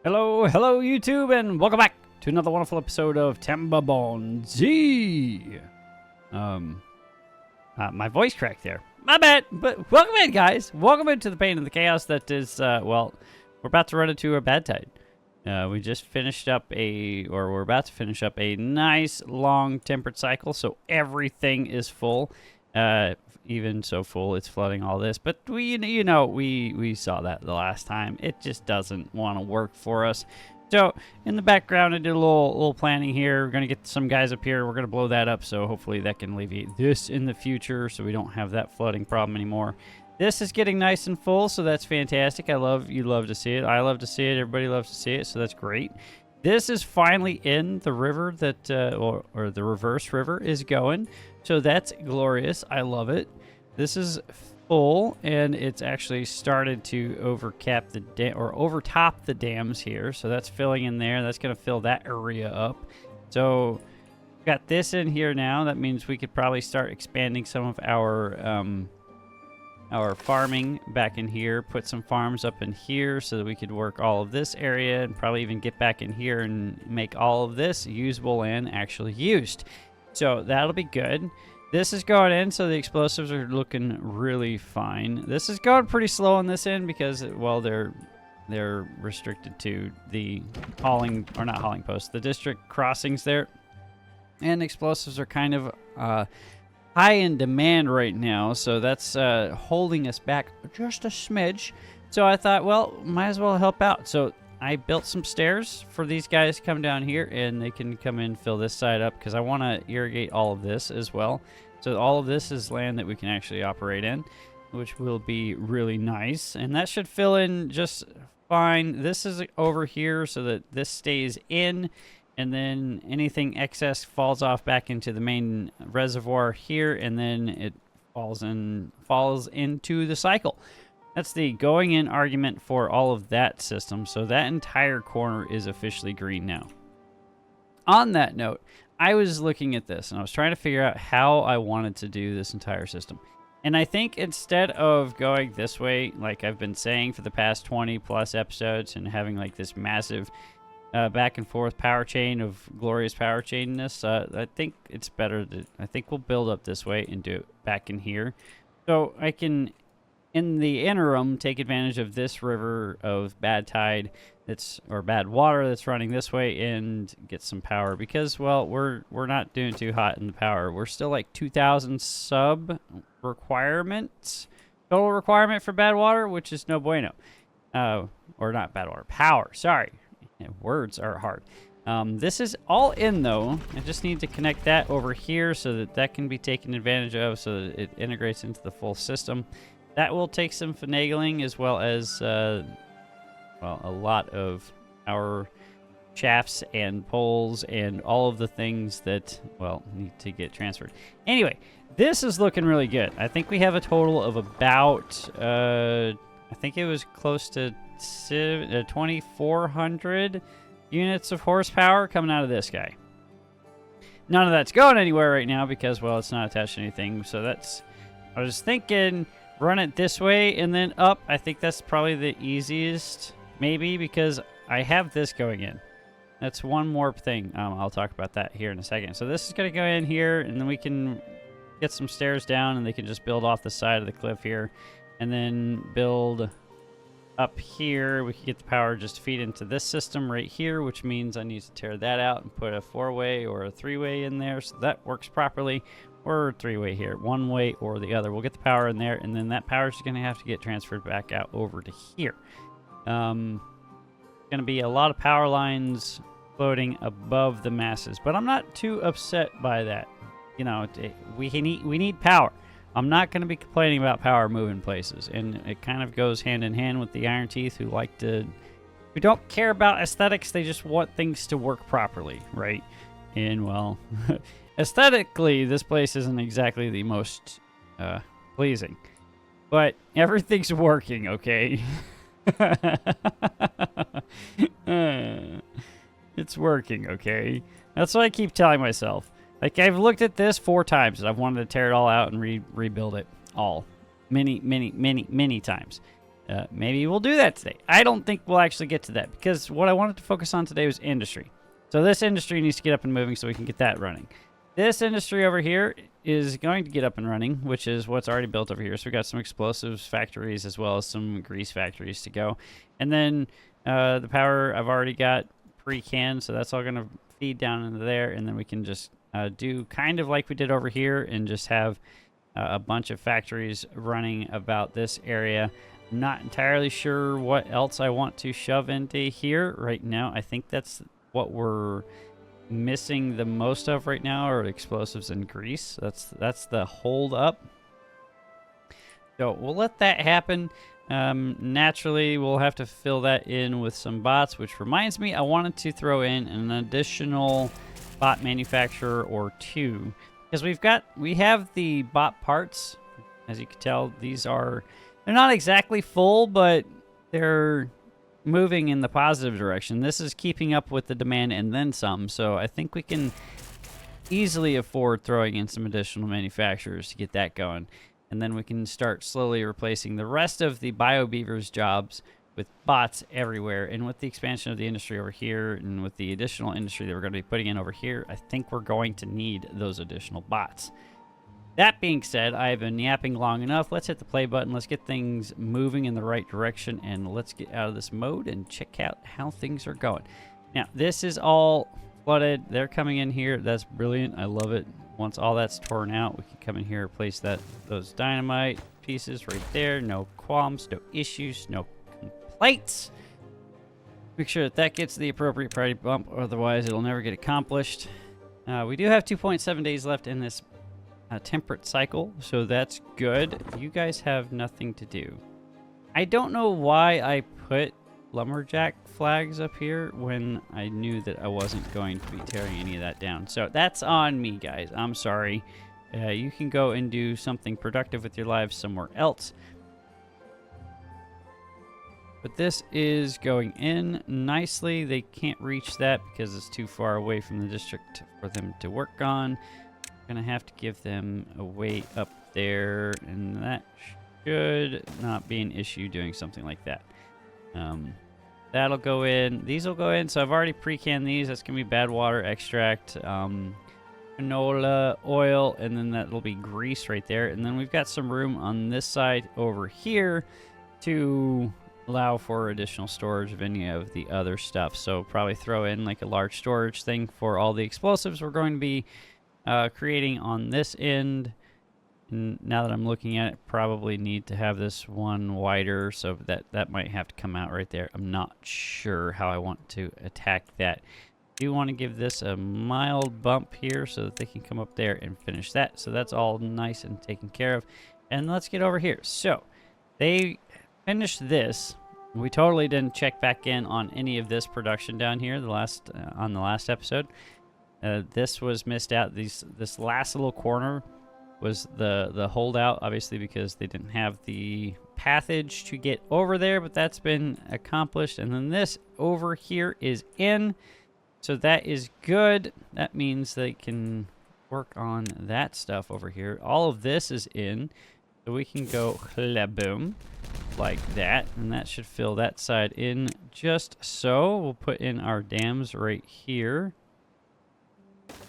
Hello, YouTube, and welcome back to another wonderful episode of Timberborn Z. My voice cracked there. My bad, but welcome in, guys. Welcome into the pain and the chaos that is, well, we're about to run into a bad tide. We just finished up we're about to finish up a nice long tempered cycle, so everything is full. Even so full, it's flooding all this. But we saw that the last time. It just doesn't want to work for us. So in the background, I did a little planning here. We're gonna get some guys up here. We're gonna blow that up, so hopefully that can alleviate this in the future, so we don't have that flooding problem anymore. This is getting nice and full, so that's fantastic. You love to see it. I love to see it. Everybody loves to see it, so that's great. This is finally in the river that, or the reverse river is going. So that's glorious. I love it. This is full, and it's actually started to overtop the dams here. So that's filling in there. That's going to fill that area up. So got this in here now. That means we could probably start expanding some of our farming back in here, put some farms up in here so that we could work all of this area and probably even get back in here and make all of this usable and actually used. So that'll be good. This is going in, so the explosives are looking really fine. This is going pretty slow on this end because, well, they're restricted to the hauling, or not hauling posts, the district crossings there. And explosives are kind of high in demand right now, so that's holding us back just a smidge. So I thought, well, might as well help out. So I built some stairs for these guys to come down here, and they can come in and fill this side up because I want to irrigate all of this as well. So all of this is land that we can actually operate in, which will be really nice. And that should fill in just fine. This is over here so that this stays in, and then anything excess falls off back into the main reservoir here, and then it falls into the cycle. That's the going in argument for all of that system. So that entire corner is officially green now. On that note, I was looking at this and I was trying to figure out how I wanted to do this entire system. And I think instead of going this way, like I've been saying for the past 20 plus episodes, and having like this massive back and forth power chain of glorious power chainness, I think it's better that I think we'll build up this way and do it back in here. So I can, in the interim, take advantage of this river of bad tide or bad water that's running this way and get some power, because, well, we're not doing too hot in the power. We're still like 2,000 sub requirements, total requirement for bad water, which is no bueno. Or not bad water, power, sorry. Words are hard. This is all in, though. I just need to connect that over here so that that can be taken advantage of, so that it integrates into the full system. That will take some finagling, as well as well, a lot of our shafts and poles and all of the things that, well, need to get transferred. Anyway, this is looking really good. I think we have a total of about I think it was close to 2,400 units of horsepower coming out of this guy. None of that's going anywhere right now because, well, it's not attached to anything. So that's, I was thinking, run it this way and then up. I think that's probably the easiest, maybe, because I have this going in. That's one more thing. I'll talk about that here in a second. So this is going to go in here, and then we can get some stairs down, and they can just build off the side of the cliff here, and then build up here. We can get the power just to feed into this system right here, which means I need to tear that out and put a 4-way or a 3-way in there, so that works properly. Or 3-way here, 1 way or the other. We'll get the power in there, and then that power is going to have to get transferred back out over to here. Going to be a lot of power lines floating above the masses, but I'm not too upset by that. You know, we need power. I'm not going to be complaining about power moving places, and it kind of goes hand in hand with the Iron Teeth, who don't care about aesthetics. They just want things to work properly, right? And, well, aesthetically, this place isn't exactly the most pleasing, but everything's working, okay? It's working, okay? That's what I keep telling myself. Like, I've looked at this 4 times, and I've wanted to tear it all out and rebuild it all. Many times. Maybe we'll do that today. I don't think we'll actually get to that because what I wanted to focus on today was industry. So this industry needs to get up and moving so we can get that running. This industry over here is going to get up and running, which is what's already built over here. So we got some explosives factories as well as some grease factories to go. And then the power I've already got pre-canned, so that's all going to feed down into there. And then we can just do kind of like we did over here and just have a bunch of factories running about this area. I'm not entirely sure what else I want to shove into here right now. I think that's what we're missing the most of right now are explosives and grease. That's the hold up. So we'll let that happen. Naturally, we'll have to fill that in with some bots, which reminds me, I wanted to throw in an additional bot manufacturer or two because we have the bot parts. As you can tell, they're not exactly full, but they're moving in the positive direction. This is keeping up with the demand and then some. So I think we can easily afford throwing in some additional manufacturers to get that going. And then we can start slowly replacing the rest of the BioBeavers jobs with bots everywhere. And with the expansion of the industry over here and with the additional industry that we're going to be putting in over here, I think we're going to need those additional bots. That being said, I've been yapping long enough. Let's hit the play button. Let's get things moving in the right direction, and let's get out of this mode and check out how things are going. Now, this is all flooded. They're coming in here. That's brilliant. I love it. Once all that's torn out, we can come in here and replace those dynamite pieces right there. No qualms, no issues, no complaints. Make sure that gets the appropriate priority bump, otherwise it'll never get accomplished. We do have 2.7 days left in this temperate cycle, so that's good. You guys have nothing to do. I don't know why I put lumberjack flags up here when I knew that I wasn't going to be tearing any of that down. So that's on me, guys. I'm sorry. You can go and do something productive with your lives somewhere else. But this is going in nicely. They can't reach that because it's too far away from the district for them to work on. Gonna have to give them a way up there, and that should not be an issue doing something like that. That'll go in. These will go in. So I've already pre-canned these. That's gonna be bad water extract, canola oil, and then that'll be grease right there. And then we've got some room on this side over here to allow for additional storage of any of the other stuff. So probably throw in like a large storage thing for all the explosives we're going to be creating on this end. And now that I'm looking at it, probably need to have this one wider, so that might have to come out right there. I'm not sure how I want to attack that. Do want to give this a mild bump here so that they can come up there and finish that. So that's all nice and taken care of. And let's get over here. So they finished this. We totally didn't check back in on any of this production down here on the last episode. This was missed out. This last little corner was the holdout, obviously, because they didn't have the pathage to get over there, but that's been accomplished. And then this over here is in, so that is good. That means they can work on that stuff over here. All of this is in, so we can go boom like that, and that should fill that side in just so. We'll put in our dams right here,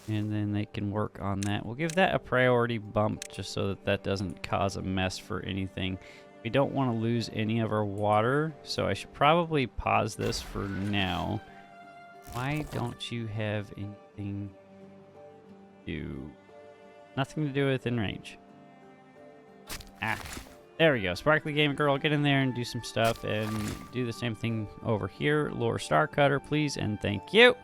and then they can work on that. We'll give that a priority bump just so that that doesn't cause a mess for anything. We don't want to lose any of our water, so I should probably pause this for now. Why don't you have anything to do? Nothing to do within range. Ah, there we go. Sparkly Gamer Girl, get in there and do some stuff, and do the same thing over here. Lure Star Cutter, please, and thank you.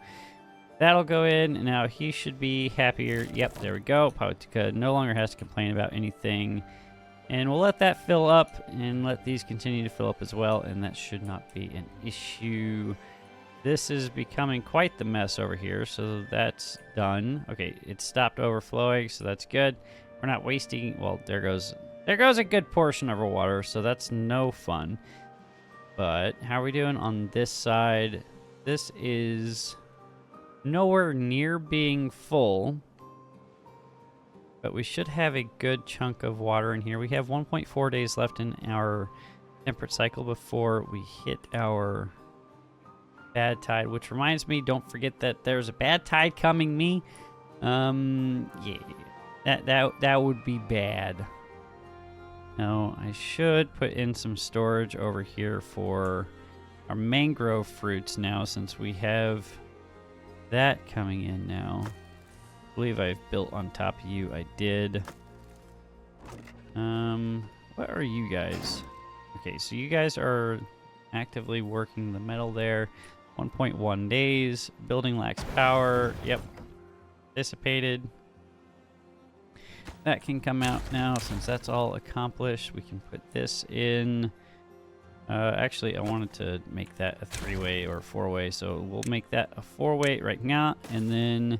That'll go in. Now he should be happier. Yep, there we go. Pautica no longer has to complain about anything. And we'll let that fill up and let these continue to fill up as well, and that should not be an issue. This is becoming quite the mess over here, so that's done. Okay, it stopped overflowing, so that's good. We're not wasting, well, there goes a good portion of our water, so that's no fun. But how are we doing on this side? This is nowhere near being full, but we should have a good chunk of water in here. We have 1.4 days left in our temperate cycle before we hit our bad tide, which reminds me, don't forget that there's a bad tide coming me. Yeah, that would be bad. Now, I should put in some storage over here for our mangrove fruits now, since we have that coming in now. I believe I've built on top of you. I did. What are you guys? Okay, so you guys are actively working the metal there. 1.1 days. Building lacks power. Yep. Dissipated. That can come out now since that's all accomplished. We can put this in. Actually, I wanted to make that a 3-way or 4-way, so we'll make that a 4-way right now. And then,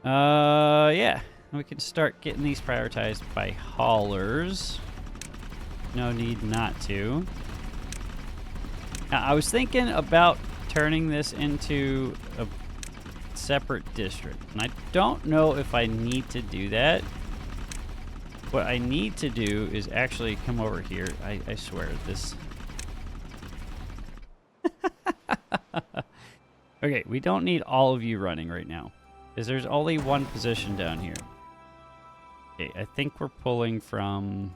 yeah, we can start getting these prioritized by haulers. No need not to. Now, I was thinking about turning this into a separate district, and I don't know if I need to do that. What I need to do is actually come over here. I swear this. Okay, we don't need all of you running right now, because there's only one position down here. Okay, I think we're pulling from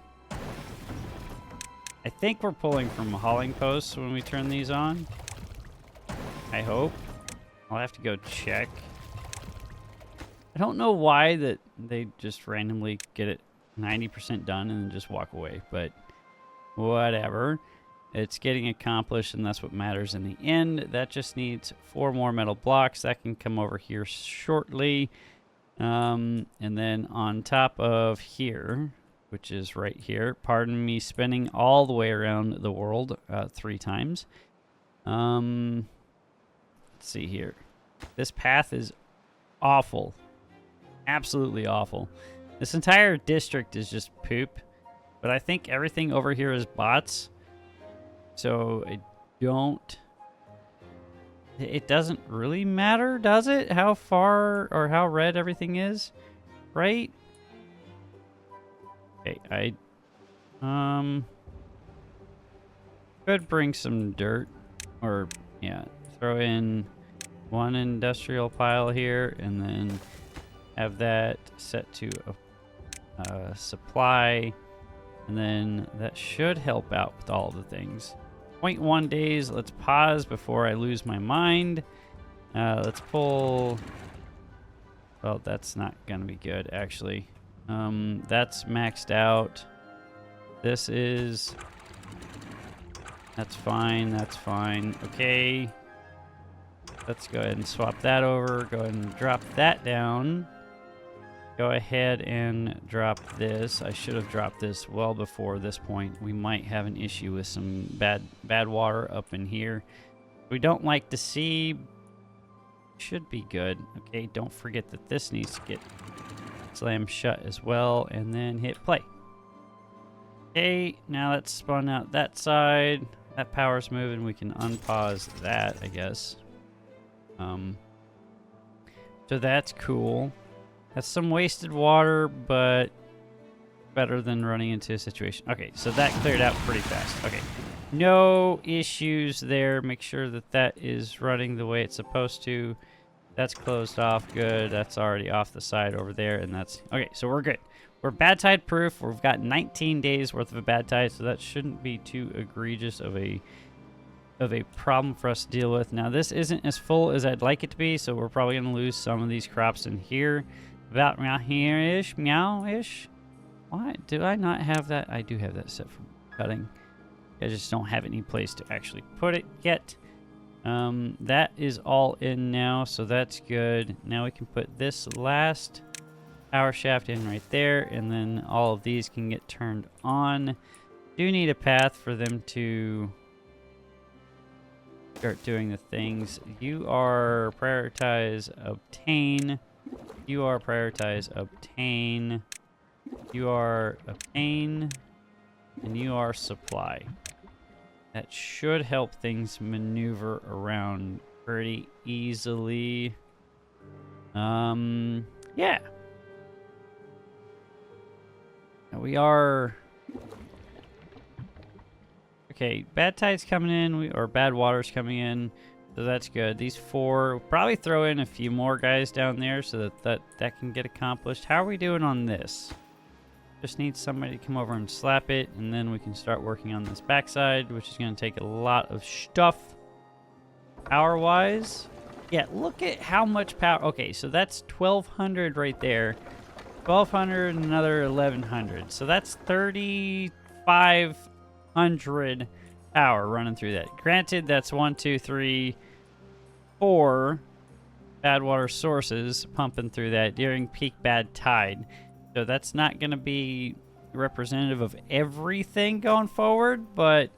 hauling posts when we turn these on. I hope. I'll have to go check. I don't know why that they just randomly get it 90% done and then just walk away, but whatever. It's getting accomplished, and that's what matters in the end. That just needs 4 more metal blocks. That can come over here shortly. And then on top of here, which is right here, pardon me spinning all the way around the world 3 times. Let's see here. This path is awful. Absolutely awful. This entire district is just poop. But I think everything over here is bots. So it doesn't really matter, does it? How far or how red everything is, right? Okay, I could bring some dirt, or yeah, throw in 1 industrial pile here, and then have that set to a supply, and then that should help out with all the things. 0.1 days. Let's pause before I lose my mind. Let's pull. Well, that's not gonna be good, actually. That's maxed out. This is. That's fine. That's fine. Okay. Let's go ahead and swap that over. Go ahead and drop that down. Go ahead and drop this. I should have dropped this well before this point. We might have an issue with some bad water up in here. We don't like to see. Should be good. Okay, don't forget that this needs to get slammed shut as well, and then hit play. Okay, now let's spawn out that side. That power's moving. We can unpause that, I guess. So that's cool. That's some wasted water, but better than running into a situation. Okay, so that cleared out pretty fast. Okay, no issues there. Make sure that that is running the way it's supposed to. That's closed off. Good. That's already off the side over there, and that's okay. So we're good. We're bad tide proof. We've got 19 days worth of a bad tide, so that shouldn't be too egregious of a problem for us to deal with. Now, this isn't as full as I'd like it to be, so we're probably going to lose some of these crops in here. About around here-ish, meow-ish. Why do I not have that? I do have that set for cutting. I just don't have any place to actually put it yet. That is all in now, so that's good. Now we can put this last power shaft in right there, and then all of these can get turned on. Do need a path for them to start doing the things. You are prioritize obtain. You are prioritize obtain. You are obtain. And you are supply. That should help things maneuver around pretty easily. Yeah. Now we are Okay, bad tide's coming in, or bad water's coming in, so that's good. These 4, we'll probably throw in a few more guys down there so that can get accomplished. How are we doing on this? Just need somebody to come over and slap it, and then we can start working on this backside, which is going to take a lot of stuff. Power-wise, yeah, look at how much power. Okay, so that's 1,200 right there. 1,200 and another 1,100. So that's 3,500 power running through that. Granted, that's 1, 2, 3, 4 bad water sources pumping through that during peak bad tide. So that's not going to be representative of everything going forward, but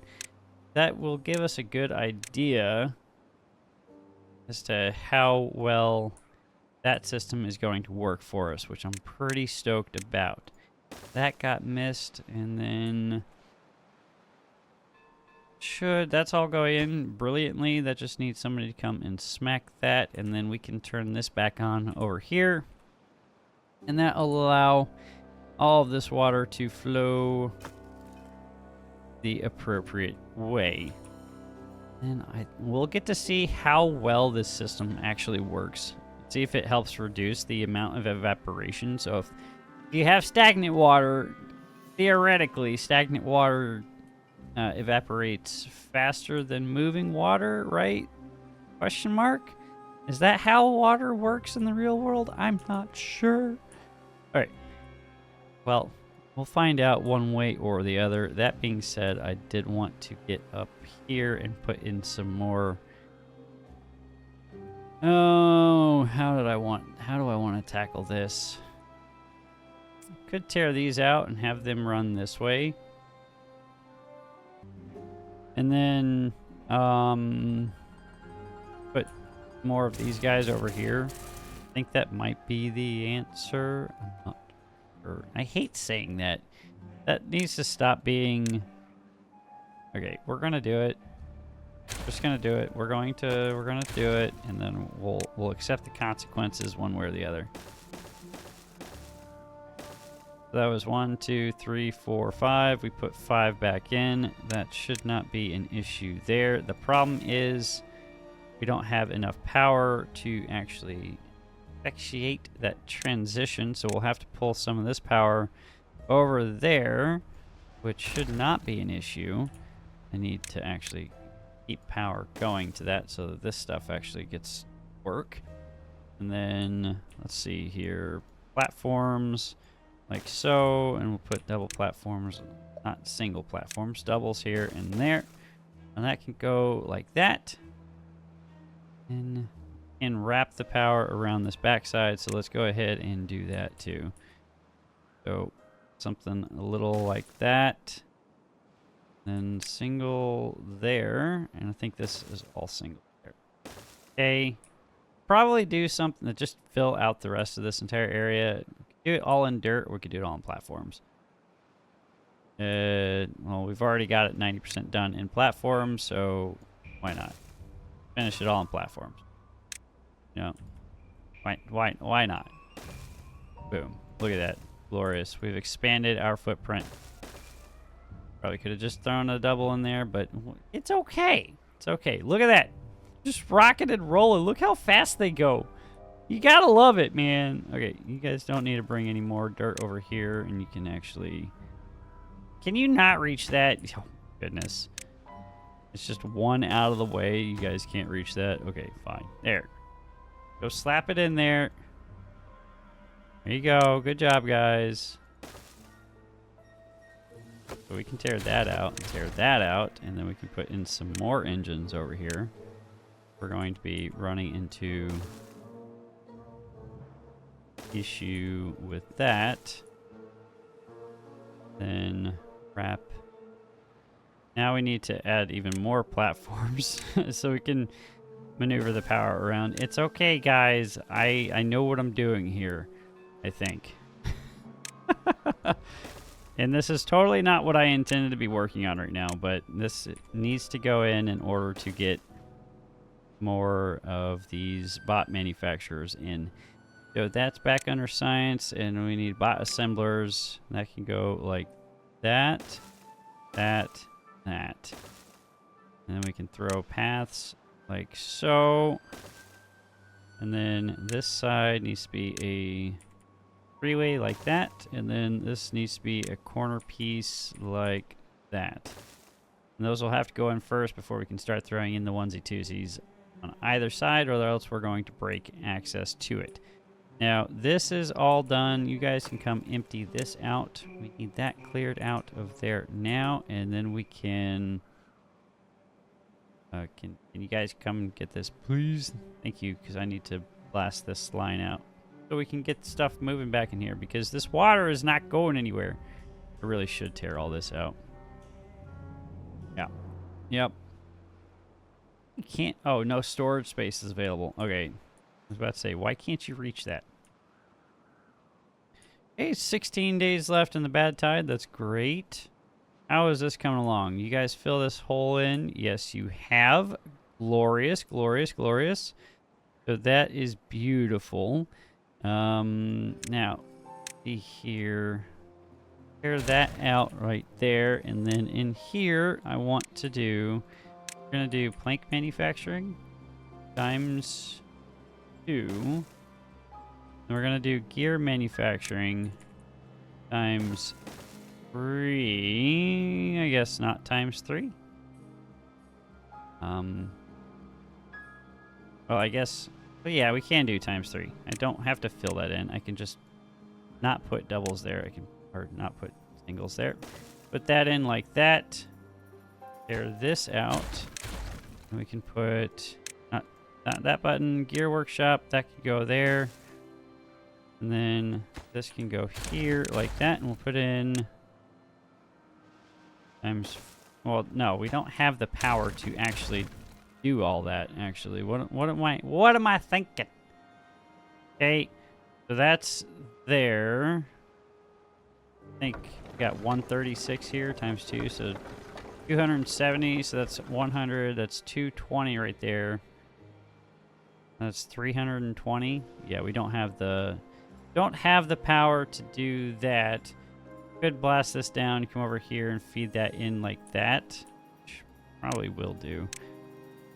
that will give us a good idea as to how well that system is going to work for us, which I'm pretty stoked about. That got missed, and then that's all go in brilliantly. That just needs somebody to come and smack that, and then we can turn this back on over here, and that will allow all of this water to flow the appropriate way. And we'll get to see how well this system actually works. See if it helps reduce the amount of evaporation. So if you have stagnant water, theoretically, stagnant water evaporates faster than moving water, right? Question mark? Is that how water works in the real world? I'm not sure. All right. Well, we'll find out one way or the other. That being said, I did want to get up here and put in some more. Oh, how do I want to tackle this? Could tear these out and have them run this way. And then put more of these guys over here. I think that might be the answer. I'm not sure. I hate saying that. That needs to stop being. Okay, we're gonna do it. Just gonna do it. We're gonna do it, and then we'll accept the consequences one way or the other. So that was 1, 2, 3, 4, 5. We put 5 back in. That should not be an issue there. The problem is we don't have enough power to actually effectuate that transition, so we'll have to pull some of this power over there, which should not be an issue. I need to actually keep power going to that so that this stuff actually gets work. And then let's see here, platforms like so, and we'll put double platforms, not single platforms, doubles here and there, and that can go like that, and wrap the power around this backside. So let's go ahead and do that too. So something a little like that. Then single there, and I think this is all single there. Okay, probably do something to just fill out the rest of this entire area. We could do it all in dirt, or we could do it all in platforms. Well, we've already got it 90% done in platforms, so why not finish it all in platforms? You know, why not? Boom! Look at that, glorious. We've expanded our footprint. Probably could have just thrown a double in there, but it's okay. It's okay. Look at that. Just rocking and rolling. Look how fast they go. You gotta love it, man. Okay, you guys don't need to bring any more dirt over here, and you can actually... Can you not reach that? Oh, goodness. It's just one out of the way. You guys can't reach that. Okay, fine. There. Go slap it in there. There you go. Good job, guys. So we can tear that out and tear that out, and then we can put in some more engines over here. We're going to be running into issue with that. Then wrap. Now we need to add even more platforms so we can maneuver the power around. It's okay, guys. I know what I'm doing here, I think. And this is totally not what I intended to be working on right now, but this needs to go in order to get more of these bot manufacturers in. So that's back under science, and we need bot assemblers. That can go like that, that, that. And then we can throw paths like so. And then this side needs to be a freeway like that. And then this needs to be a corner piece like that. And those will have to go in first before we can start throwing in the onesie-twosies on either side, or else we're going to break access to it. Now, this is all done. You guys can come empty this out. We need that cleared out of there now, and then we can... can you guys come get this, please? Thank you, because I need to blast this line out so we can get stuff moving back in here, because this water is not going anywhere. I really should tear all this out. Yeah. Yep. You can't... Oh, no storage space is available. Okay. I was about to say, why can't you reach that? Hey, 16 days left in the bad tide. That's great. How is this coming along? You guys fill this hole in? Yes, you have. Glorious, glorious, glorious. So that is beautiful. Now, see here. Tear that out right there. And then in here, I want to do... We're going to do plank manufacturing times 2. And we're going to do gear manufacturing times 3. I guess not times 3. Well, I guess... But yeah, we can do times 3. I don't have to fill that in. I can just not put doubles there. I can... Or not put singles there. Put that in like that. Tear this out. And we can put not that button, gear workshop, that can go there. And then this can go here like that, and we'll put in times, well, no, we don't have the power to actually do all that, actually. What am I thinking? Okay, so that's there. I think we got 136 here times 2, so 270, so that's 100, that's 220 right there. That's 320. Yeah, we don't have the power to do that. Could blast this down, come over here and feed that in like that. Which probably will do,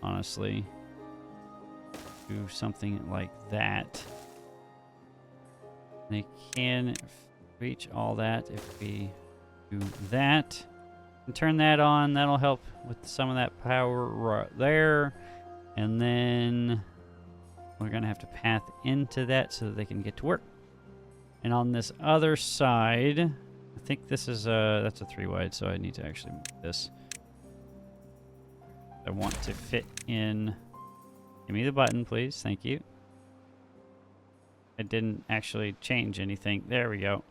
honestly. Do something like that. They can reach all that if we do that. And turn that on. That'll help with some of that power right there. And then we're going to have to path into that so that they can get to work. And on this other side, I think this is that's a 3 wide, so I need to actually move this. I want to fit in. Give me the button, please. Thank you. I didn't actually change anything. There we go.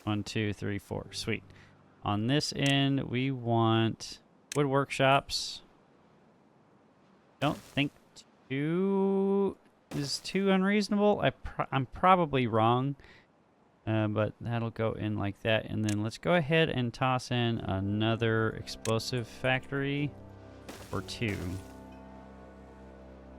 1, 2, 3, 4. Sweet. On this end, we want wood workshops. Don't think 2 is too unreasonable. I'm probably wrong, but that'll go in like that. And then let's go ahead and toss in another explosive factory or 2.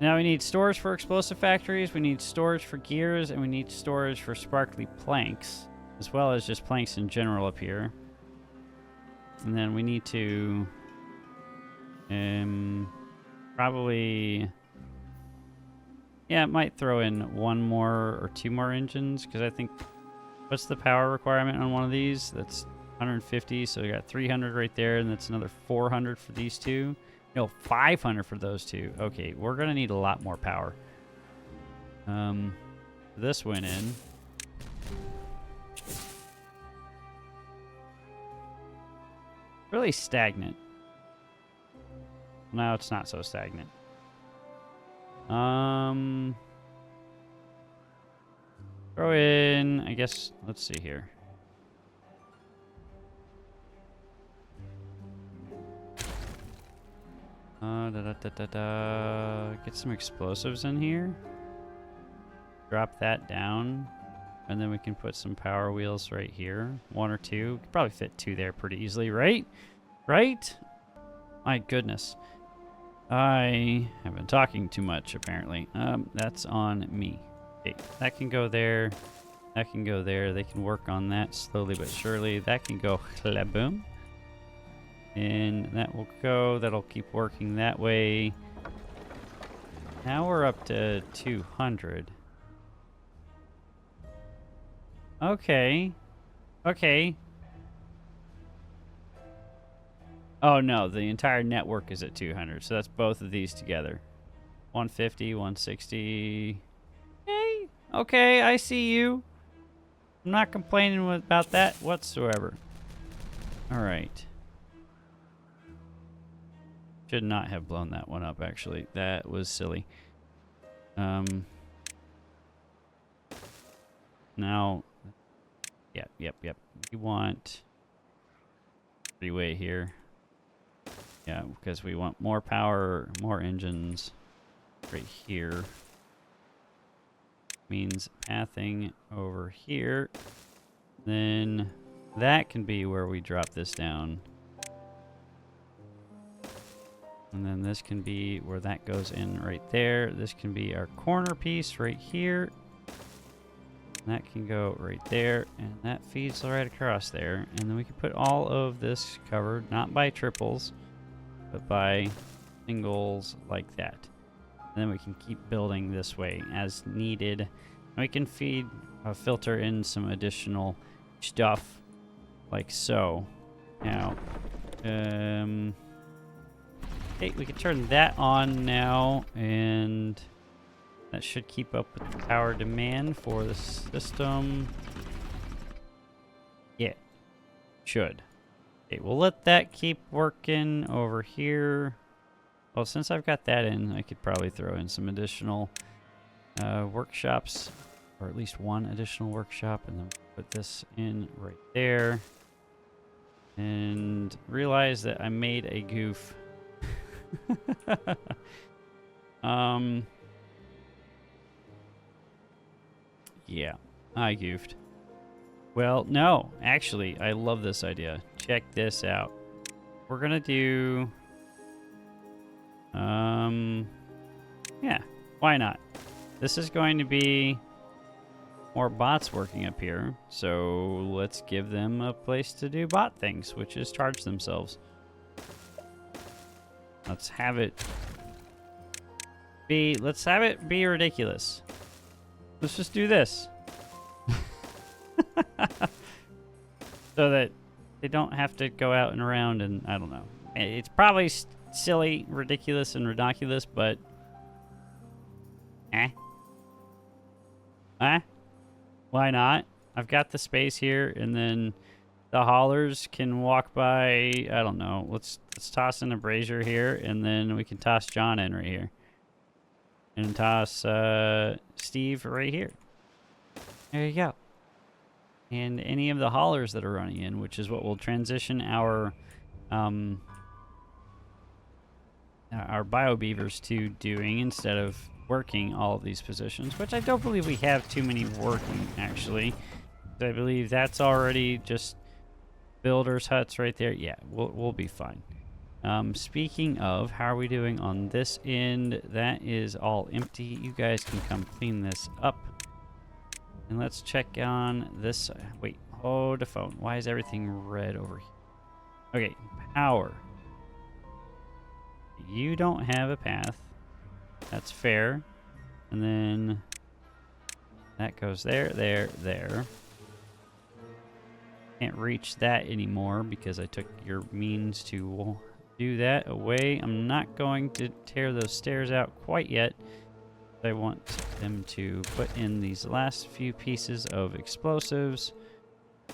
Now we need storage for explosive factories, we need storage for gears, and we need storage for sparkly planks, as well as just planks in general up here. And then we need to probably, yeah, it might throw in 1 more or 2 more engines, because I think, what's the power requirement on one of these? That's 150, so we got 300 right there, and that's another 400 for these 2. No, 500 for those 2. Okay, we're gonna need a lot more power. This went in. Really stagnant. Now it's not so stagnant. Throw in, I guess, let's see here. Get some explosives in here. Drop that down. And then we can put some power wheels right here. 1 or 2. Could probably fit 2 there pretty easily, right? Right? My goodness. I have been talking too much, apparently. That's on me. Okay, that can go there. That can go there. They can work on that slowly but surely. That can go boom. And that will go. That'll keep working that way. Now we're up to 200. Okay. Okay. Oh no, the entire network is at 200, so that's both of these together. 150, 160. Hey, okay, I see you. I'm not complaining about that whatsoever. All right. Should not have blown that one up, actually. That was silly. Now, yep. We want freeway here. Yeah, because we want more power, more engines right here. Means pathing over here. Then that can be where we drop this down. And then this can be where that goes in right there. This can be our corner piece right here. And that can go right there. And that feeds right across there. And then we can put all of this covered, not by triples, but by singles like that. And then we can keep building this way as needed. And we can feed, filter in some additional stuff like so. Now, okay, we can turn that on now, and that should keep up with the power demand for the system. Yeah, should. Okay, we'll let that keep working over here. Well, since I've got that in, I could probably throw in some additional workshops, or at least one additional workshop, and then put this in right there. And realize that I made a goof. Yeah, I goofed. Well, no, actually, I love this idea. Check this out. We're gonna do, yeah, why not? This is going to be more bots working up here, so let's give them a place to do bot things, which is charge themselves. Let's have it be ridiculous. Let's just do this. So that they don't have to go out and around and, I don't know. It's probably silly, ridiculous, and ridiculous, but why not? I've got the space here, and then the haulers can walk by. I don't know. Let's toss in a brazier here, and then we can toss John in right here, and toss Steve right here. There you go. And any of the haulers that are running in, which is what will transition our bio beavers to doing instead of working all of these positions, which I don't believe we have too many working, actually. I believe that's already just builders' huts right there. Yeah, we'll be fine. Speaking of, how are we doing on this end? That is all empty. You guys can come clean this up. And let's check on this. Wait, hold the phone. Why is everything red over here? Okay, power. You don't have a path. That's fair. And then that goes there, there. Can't reach that anymore because I took your means to do that away. I'm not going to tear those stairs out quite yet. I want them to put in these last few pieces of explosives,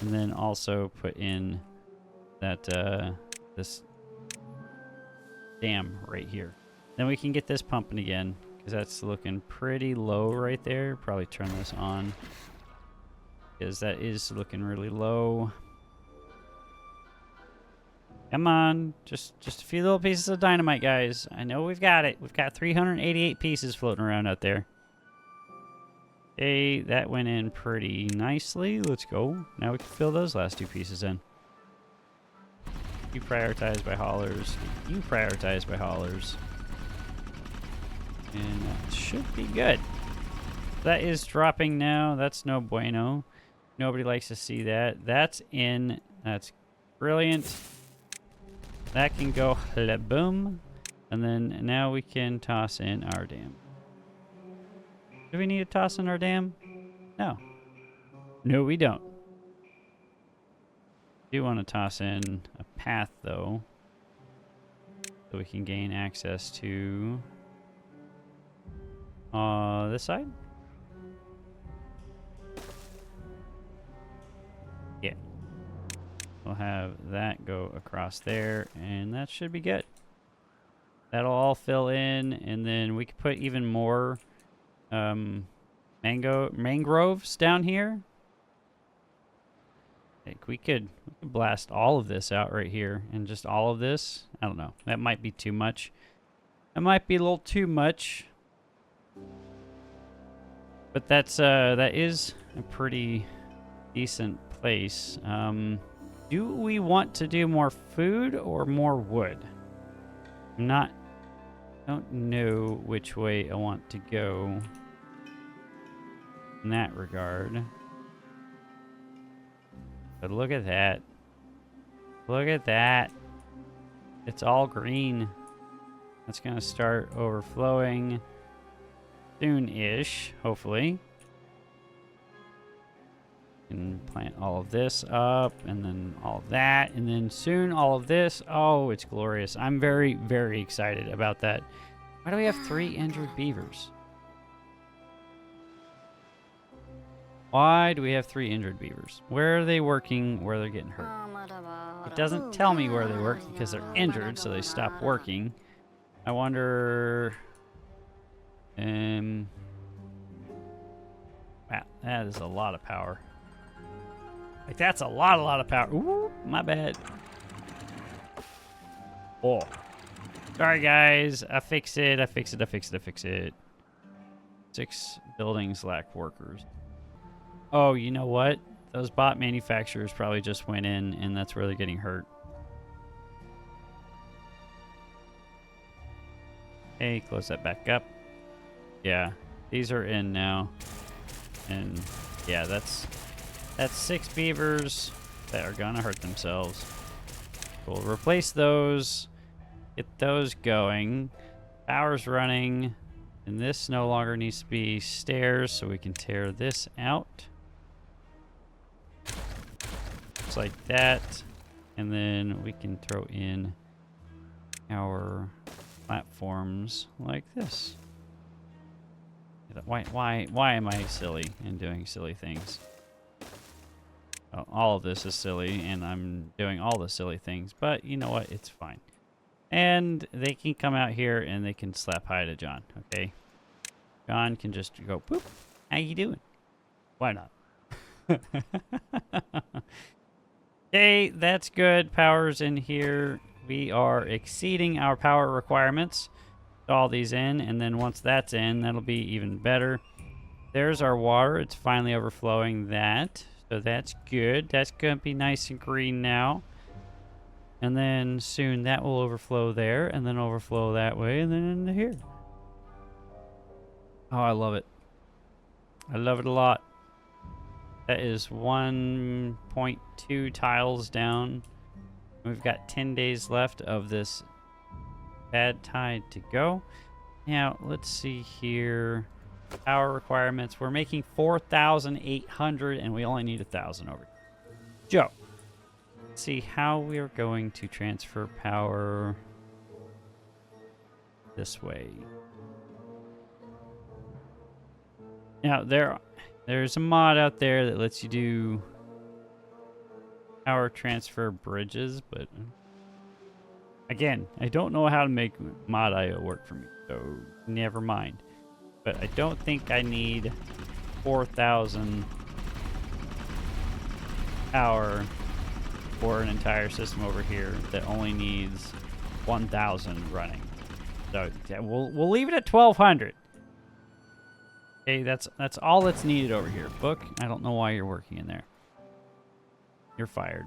and then also put in that this dam right here. Then we can get this pumping again, because that's looking pretty low right there. Probably turn this on, because that is looking really low. Come on, just a few little pieces of dynamite, guys. I know we've got it. We've got 388 pieces floating around out there. Okay, that went in pretty nicely. Let's go. Now we can fill those last two pieces in. You prioritize by haulers. You prioritize by haulers. And that should be good. That is dropping now. That's no bueno. Nobody likes to see that. That's in. That's brilliant. that can go boom. And then now we can toss in our dam. Do we need to toss in our dam? No. No, we don't. Do want to toss in a path, though, so we can gain access to this side. Yeah. We'll have that go across there, and that should be good. That'll all fill in, and then we could put even more mangroves down here. Like we could blast all of this out right here, and just all of this. I don't know. That might be too much. That might be a little too much. But that is a pretty decent place. Do we want to do more food or more wood? Don't know which way I want to go in that regard. But look at that. Look at that. It's all green. That's gonna start overflowing soon-ish, hopefully. And plant all of this up, and then all of that, and then soon all of this. Oh, it's glorious. I'm very, very excited about that. Why do we have 3 injured beavers? Why do we have 3 injured beavers? Where are they working? Where they're getting hurt? It doesn't tell me where they work because they're injured, so they stop working. I wonder... wow, that is a lot of power. Like, that's a lot of power. Ooh, my bad. Oh. Sorry, guys. I fix it. 6 buildings lack workers. Oh, you know what? Those bot manufacturers probably just went in, and that's where they're getting hurt. Okay, close that back up. Yeah, these are in now. And, yeah, that's 6 beavers that are gonna hurt themselves. We'll replace those. Get those going. Power's running. And this no longer needs to be stairs, so we can tear this out. Just like that. And then we can throw in our platforms like this. Why am I silly and doing silly things? Well, all of this is silly, and I'm doing all the silly things, but you know what? It's fine. And they can come out here and they can slap hi to John, okay? John can just go, boop, how you doing? Why not? Okay, that's good. Power's in here. We are exceeding our power requirements. Put all these in, and then once that's in, that'll be even better. There's our water. It's finally overflowing that. So that's good. That's going to be nice and green now. And then soon that will overflow there, and then overflow that way, and then into here. Oh, I love it. I love it a lot. That is 1.2 tiles down. We've got 10 days left of this bad tide to go. Now, let's see here. Power requirements. We're making 4,800, and we only need 1,000 over here. Joe. Let's see how we are going to transfer power this way. Now, there's a mod out there that lets you do power transfer bridges, but again, I don't know how to make mod IO work for me, so never mind. But I don't think I need 4,000 power for an entire system over here that only needs 1,000 running. So yeah, we'll leave it at 1,200. Okay, that's all that's needed over here. Book, I don't know why you're working in there. You're fired.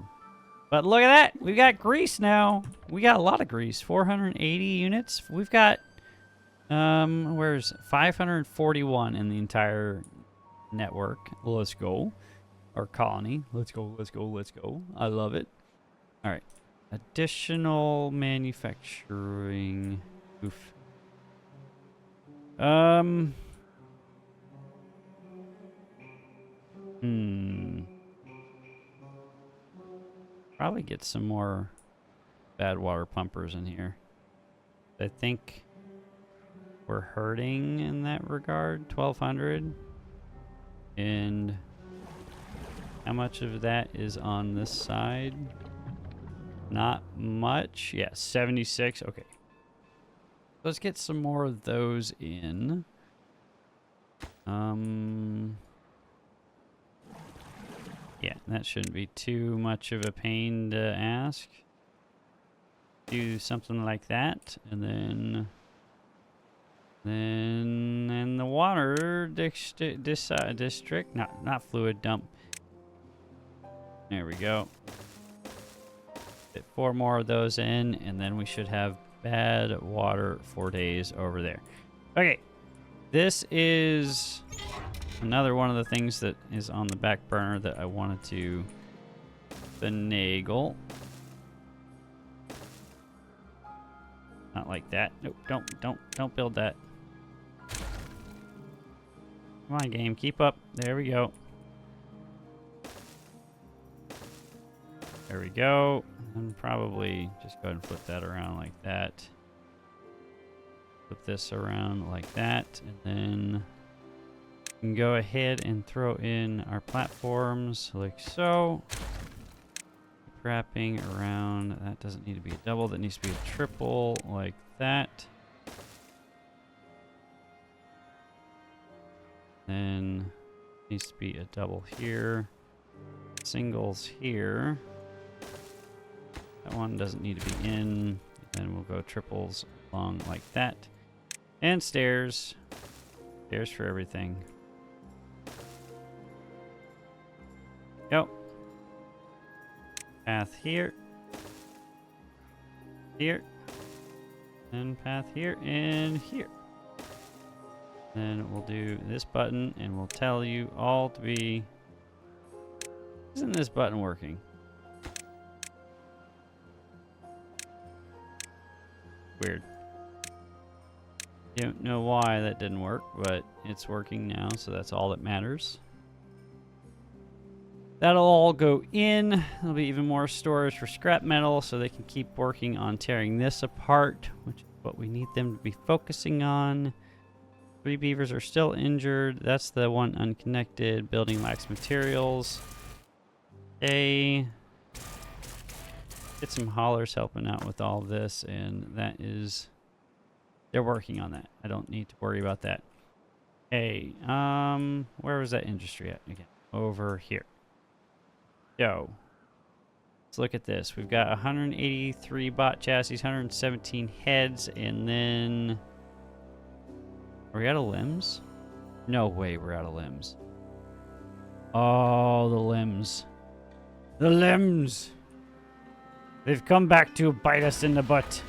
But look at that. We've got grease now. We got a lot of grease. 480 units. We've got, where's 541 in the entire network. Let's go. Or colony. Let's go. I love it. All right. Additional manufacturing. Oof. Probably get some more bad water pumpers in here. I think we're hurting in that regard. 1,200. And how much of that is on this side? Not much. Yeah, 76. Okay. Let's get some more of those in. Yeah, that shouldn't be too much of a pain to ask. Do something like that, and then in the water district, not fluid dump. There we go. Fit 4 more of those in, and then we should have bad water 4 days over there. Okay, this is another one of the things that is on the back burner that I wanted to finagle. Not like that. Nope, don't build that. Come on, game, keep up. There we go. There we go. And probably just go ahead and flip that around like that. Flip this around like that, and then we can go ahead and throw in our platforms like so. Wrapping around. That doesn't need to be a double. That needs to be a triple like that. Then needs to be a double here. Singles here. That one doesn't need to be in. Then we'll go triples along like that. And stairs. Stairs for everything. Go. Path here. Here. And path here and here. Then we'll do this button and we'll tell you all to be... Isn't this button working? Weird. Don't know why that didn't work, but it's working now, so that's all that matters. That'll all go in. There'll be even more storage for scrap metal, so they can keep working on tearing this apart, which is what we need them to be focusing on. 3 beavers are still injured. That's the one unconnected. Building lacks materials. Get some haulers helping out with all this, and that is... They're working on that. I don't need to worry about that. Hey, where was that industry at again? Over here. Yo, let's look at this. We've got 183 bot chassis, 117 heads, and then... Are we out of limbs? No way we're out of limbs. Oh, the limbs. The limbs! They've come back to bite us in the butt.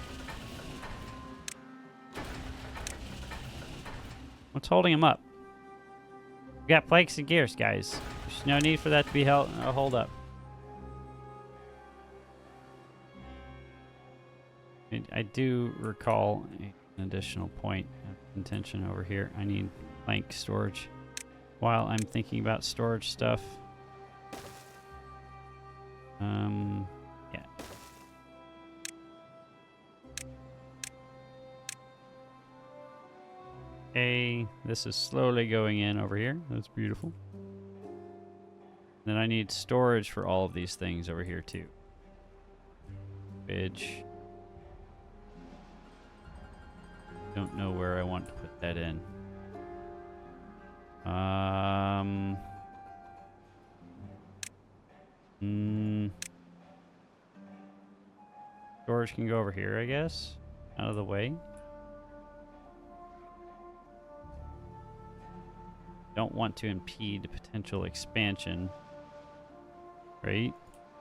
What's holding them up? We got planks and gears, guys. There's no need for that to be hold up. I do recall an additional point of contention over here. I need plank storage while I'm thinking about storage stuff. Yeah. Okay, this is slowly going in over here. That's beautiful. Then I need storage for all of these things over here too. Fridge. Don't know where I want to put that in. Storage can go over here, I guess. Out of the way. Don't want to impede potential expansion. Right?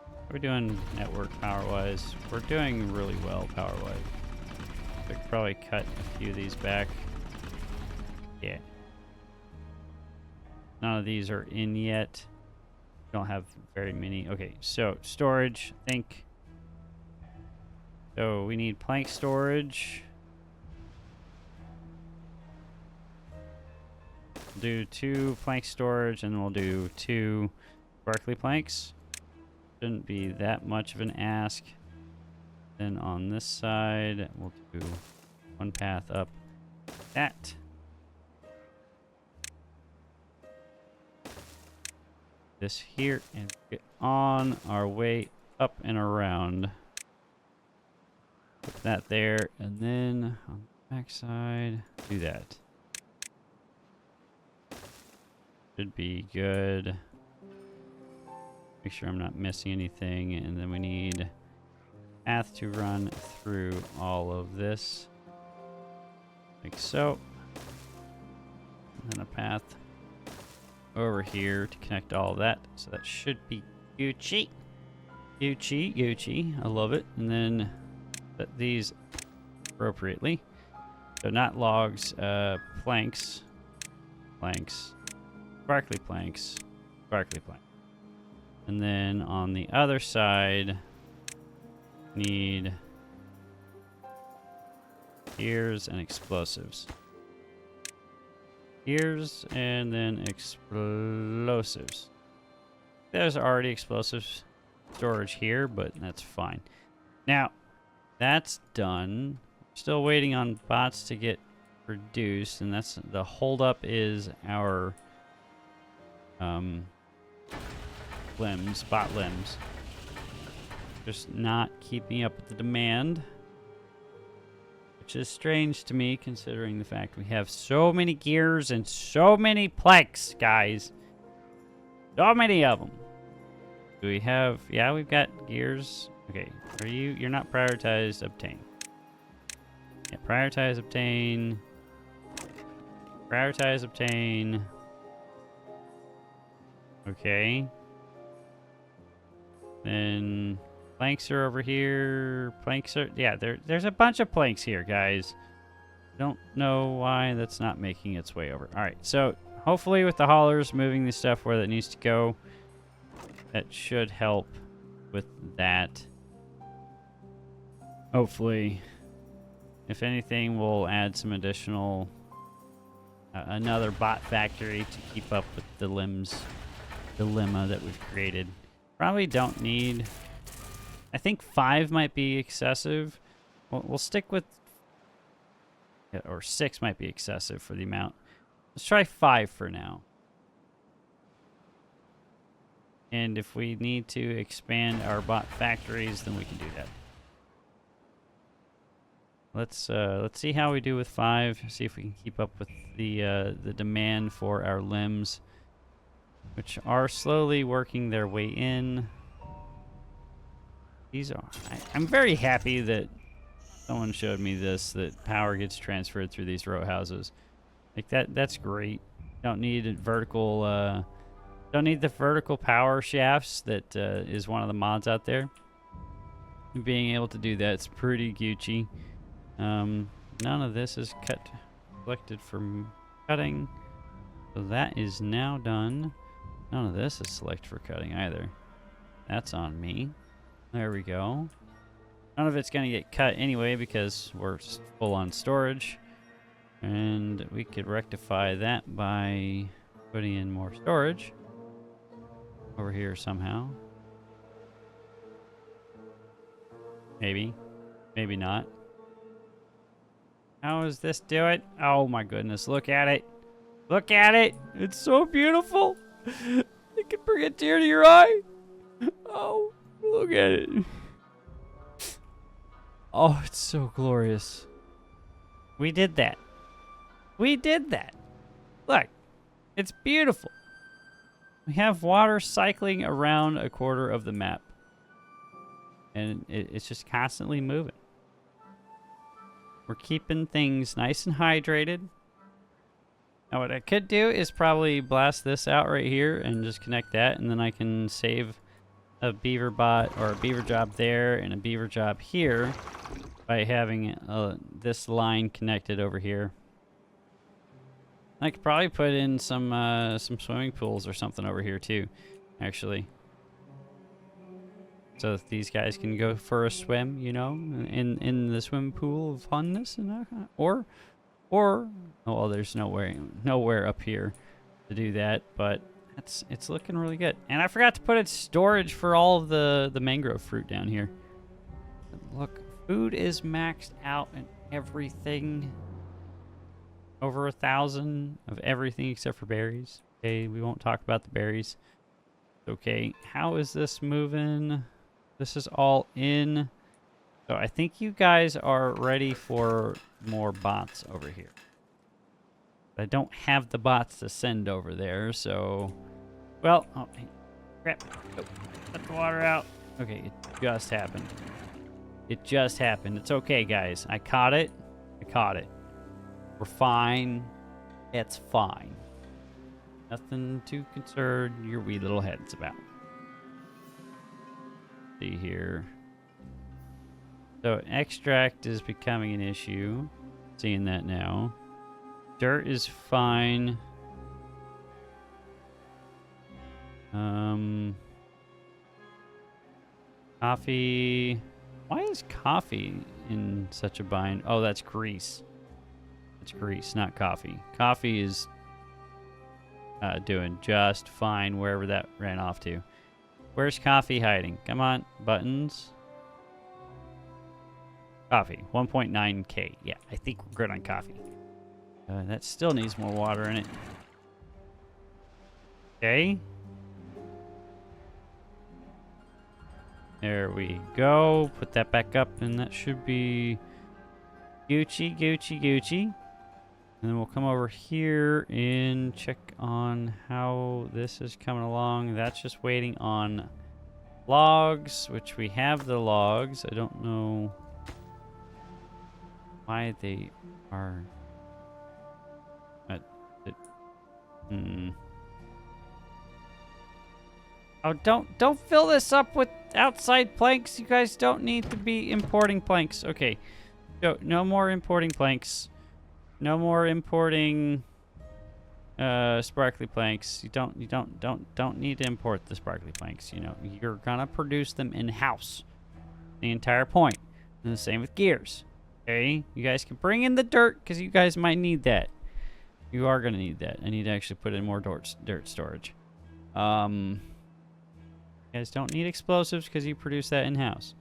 How are we doing network power-wise? We're doing really well power-wise. We could probably cut a few of these back. Yeah. None of these are in yet. Don't have very many. Okay, so storage, I think So we need plank storage. We'll do 2 plank storage, and we'll do 2 sparkly planks. Shouldn't be that much of an ask. Then on this side, we'll do 1 path up that. This here, and get on our way up and around. Put that there, and then on the back side, do that. Should be good. Make sure I'm not missing anything, and then we need path to run through all of this, like so. And then a path over here to connect all of that. So that should be Gucci. Gucci, Gucci. I love it. And then set these appropriately. So not logs, planks, planks, sparkly planks, sparkly planks. And then on the other side, need gears and explosives. Gears and then explosives. There's already explosives storage here, but that's fine. Now, that's done. Still waiting on bots to get produced, and that's the holdup is our limbs, bot limbs. Just not keeping up with the demand, which is strange to me considering the fact we have so many gears and so many planks, guys. So many of them. Do we have, yeah, we've got gears. Okay, are you're not prioritized, obtain. Yeah, prioritize, obtain. Prioritize, obtain. Okay. Then planks are over here. Planks are, yeah, there's a bunch of planks here, guys. Don't know why that's not making its way over. All right, so hopefully with the haulers moving the stuff where that needs to go, that should help with that. Hopefully, if anything, we'll add some additional, another bot factory to keep up with the limbs dilemma that we've created. Probably don't need, I think 5 might be excessive. We'll stick with, or 6 might be excessive for the amount. Let's try 5 for now. And if we need to expand our bot factories, then we can do that. Let's see how we do with 5. See if we can keep up with the demand for our limbs, which are slowly working their way in. These are. I'm very happy that someone showed me this, that power gets transferred through these row houses. Like that's great. Don't need a vertical. Don't need the vertical power shafts that is one of the mods out there. Being able to do that's pretty Gucci. None of this is selected for cutting, so that is now done. None of this is selected for cutting either. That's on me. There we go. None of it's going to get cut anyway because we're full on storage. And we could rectify that by putting in more storage over here somehow. Maybe. Maybe not. How does this do it? Oh my goodness, look at it. Look at it. It's so beautiful. It can bring a tear to your eye. Oh, look at it. Oh, it's so glorious. We did that. We did that. Look, it's beautiful. We have water cycling around a quarter of the map. And it's just constantly moving. We're keeping things nice and hydrated. Now what I could do is probably blast this out right here and just connect that, and then I can save a beaver bot or a beaver job there and a beaver job here by having this line connected over here. I could probably put in some swimming pools or something over here too, actually. so that these guys can go for a swim, you know, in the swim pool of funness, and or oh well, there's nowhere up here to do that, but it's looking really good. And I forgot to put in storage for all of the mangrove fruit down here. But look, food is maxed out and everything. Over 1,000 of everything except for berries. Okay, we won't talk about the berries. Okay, how is this moving? This is all in. So I think you guys are ready for more bots over here. I don't have the bots to send over there, so... Well, oh, crap. Oh, cut the water out. Okay, it just happened. It just happened. It's okay, guys. I caught it. I caught it. We're fine. It's fine. Nothing to concern your wee little heads about. See here. So extract is becoming an issue. Seeing that now. Dirt is fine. Coffee. Why is coffee in such a bind? Oh, that's grease. It's grease, not coffee. Coffee is doing just fine wherever that ran off to. Where's coffee hiding? Come on, buttons. Coffee, 1.9K. Yeah, I think we're good on coffee. That still needs more water in it. Okay. There we go. Put that back up, and that should be Gucci, Gucci, Gucci. And then we'll come over here and check on how this is coming along. That's just waiting on logs, which we have the logs. I don't know why they are... Oh, don't fill this up with outside planks. You guys don't need to be importing planks. Okay. No more importing planks. No more importing sparkly planks. You don't need to import the sparkly planks. You know, you're gonna produce them in-house. The entire point. And the same with gears. Okay? You guys can bring in the dirt because you guys might need that. You are gonna need that. I need to actually put in more dirt storage. You guys don't need explosives because you produce that in-house.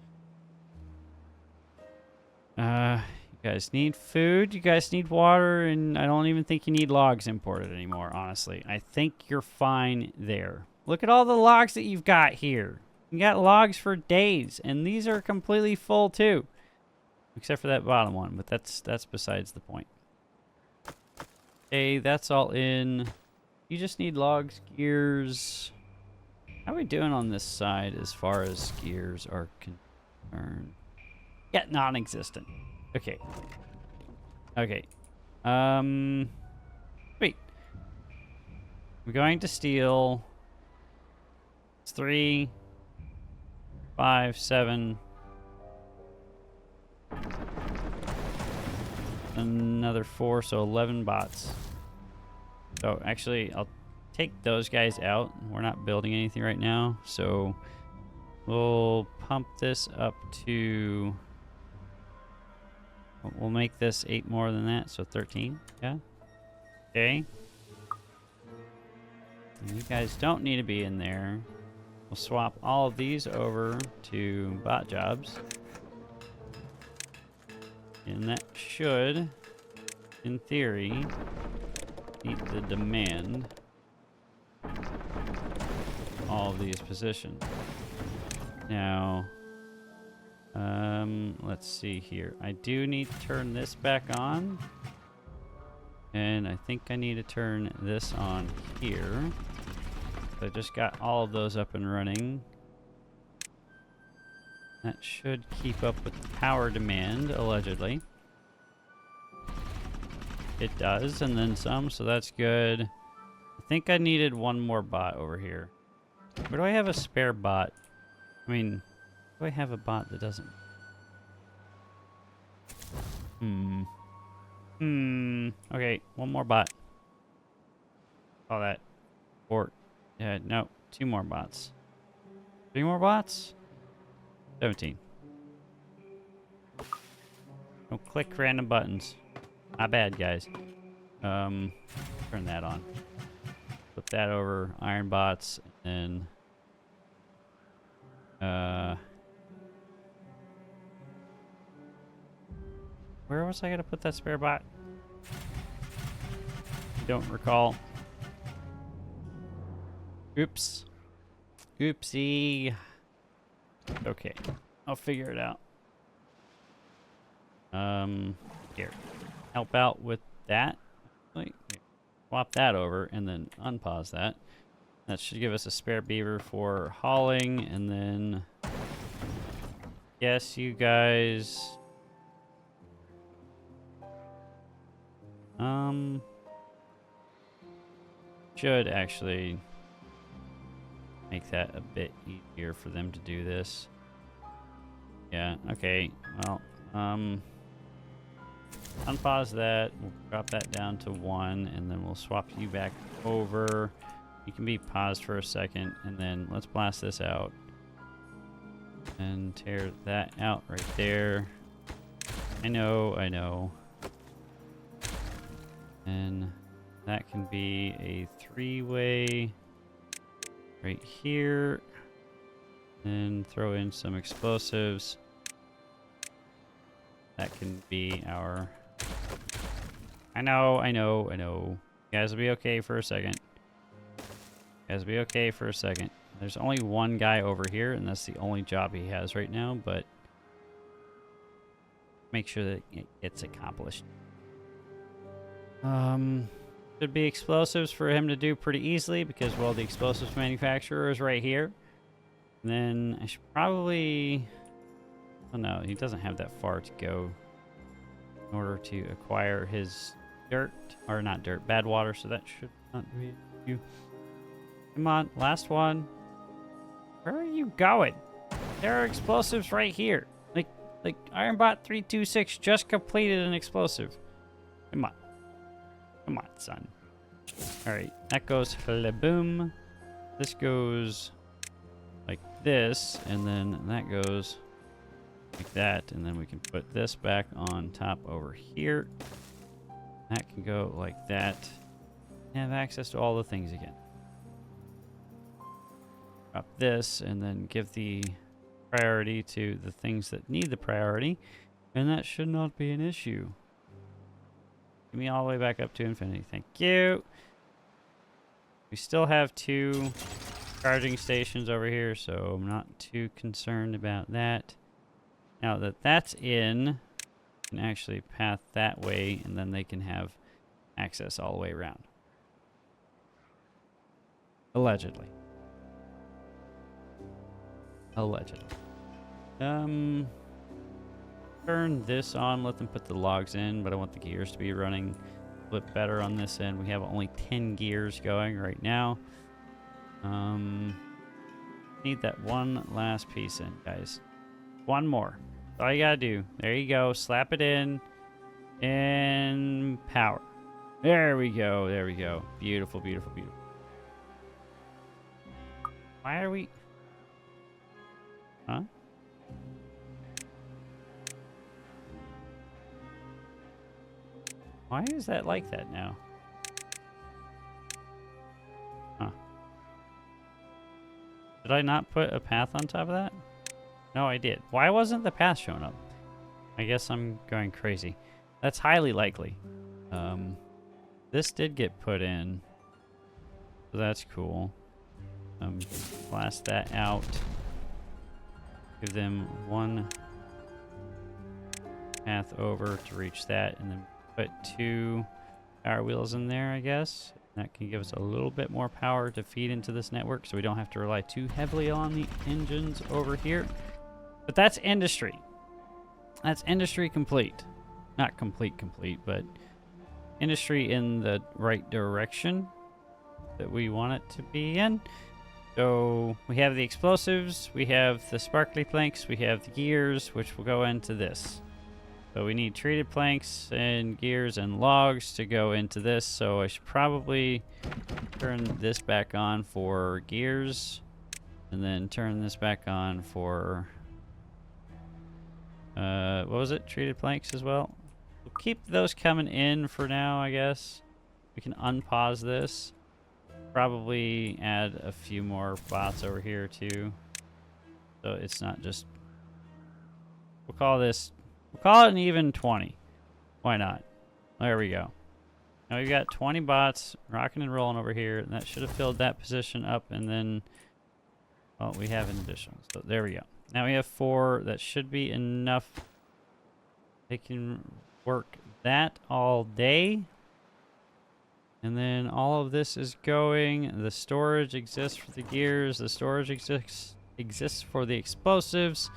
You guys need food, you guys need water, and I don't even think you need logs imported anymore, honestly. I think you're fine there. Look at all the logs that you've got here. You got logs for days, and these are completely full too. Except for that bottom one, but that's besides the point. Okay, that's all in. You just need logs, gears. How are we doing on this side as far as gears are concerned? Yeah, non-existent. Okay. Okay. Wait. We're going to steal. It's 3, 5, 7. Another 4, so 11 bots. So actually, I'll take those guys out. We're not building anything right now, so we'll pump this up to... We'll make this 8 more than that, so 13. Yeah. Okay. And you guys don't need to be in there. We'll swap all of these over to bot jobs. And that should, in theory, meet the demand. All of these positions. Now, let's see here. I do need to turn this back on. And I think I need to turn this on here. I just got all of those up and running. That should keep up with the power demand, allegedly. It does, and then some, so that's good. I think I needed one more bot over here. Where do I have a spare bot? I mean, do I have a bot that doesn't... Okay, one more bot. All that. Or, no, 2 more bots. 3 more bots? 17. Don't click random buttons. Not bad, guys. Turn that on. Flip that over. Iron bots, and then where was I gonna put that spare bot? Don't recall. Oops. Oopsie. Okay. I'll figure it out. Here. Help out with that. Wait. Swap that over and then unpause that. That should give us a spare beaver for hauling, and then yes, you guys. Should actually make that a bit easier for them to do this. Yeah, okay. Well, unpause that. We'll drop that down to 1, and then we'll swap you back over. You can be paused for a second, and then let's blast this out. And tear that out right there. I know. And that can be a 3-way right here. And throw in some explosives. That can be our... I know. You guys will be okay for a second. There's only one guy over here, and that's the only job he has right now, but make sure that it gets accomplished. Should be explosives for him to do pretty easily because, well, the explosives manufacturer is right here. And then I should probably... Oh no, he doesn't have that far to go in order to acquire his dirt, or not dirt, bad water, so that should not be an issue. Come on, last one. Where are you going? There are explosives right here. Like Ironbot 326 just completed an explosive. Come on, son. Alright, that goes boom. This goes like this, and then that goes like that, and then we can put this back on top over here. That can go like that. Have access to all the things again. Drop this, and then give the priority to the things that need the priority, and that should not be an issue. Give me all the way back up to infinity. Thank you. We still have 2 charging stations over here, so I'm not too concerned about that. Now that that's in, I can actually path that way, and then they can have access all the way around. Allegedly. Turn this on, let them put the logs in, but I want the gears to be running a bit better on this end. We have only 10 gears going right now. Need that one last piece in, guys. One more. That's all you gotta do. There you go. Slap it in. And power. There we go. Beautiful. Why are we... Huh? Why is that like that now? Huh. Did I not put a path on top of that? No, I did. Why wasn't the path showing up? I guess I'm going crazy. That's highly likely. This did get put in. So that's cool. Blast that out. Give them one path over to reach that, and then put 2 power wheels in there, I guess. That can give us a little bit more power to feed into this network, so we don't have to rely too heavily on the engines over here. But that's industry. That's industry complete. Not complete, but industry in the right direction that we want it to be in. So we have the explosives, we have the sparkly planks, we have the gears, which will go into this. So we need treated planks and gears and logs to go into this. So I should probably turn this back on for gears, and then turn this back on for What was it? Treated planks as well. We'll keep those coming in for now, I guess. We can unpause this. Probably add a few more bots over here too. So it's not just... We'll call it an even 20. Why not? There we go. Now we've got 20 bots rocking and rolling over here, and that should have filled that position up, and then... Oh, we have an additional. So there we go. Now we have 4. That should be enough. They can work that all day. And then all of this is going. The storage exists for the gears. The storage exists for the explosives.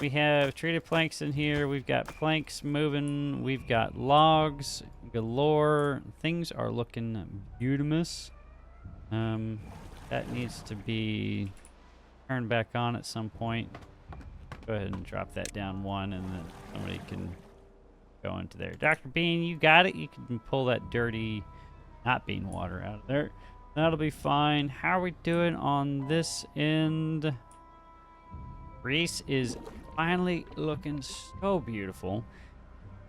We have treated planks in here. We've got planks moving. We've got logs galore. Things are looking beautimous. That needs to be turned back on at some point. Go ahead and drop that down 1, and then somebody can go into there. Dr. Bean, you got it. You can pull that dirty, not bean water out of there. That'll be fine. How are we doing on this end? Grease is finally looking so beautiful.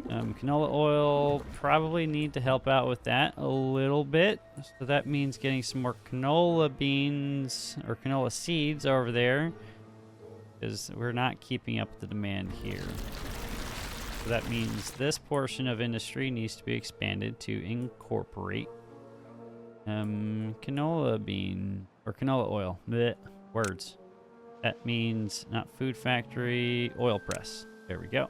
Canola oil, probably need to help out with that a little bit. So that means getting some more canola beans or canola seeds over there, because we're not keeping up with the demand here. So that means this portion of industry needs to be expanded to incorporate canola bean or canola oil. Blech, words. That means not food factory, oil press. There we go.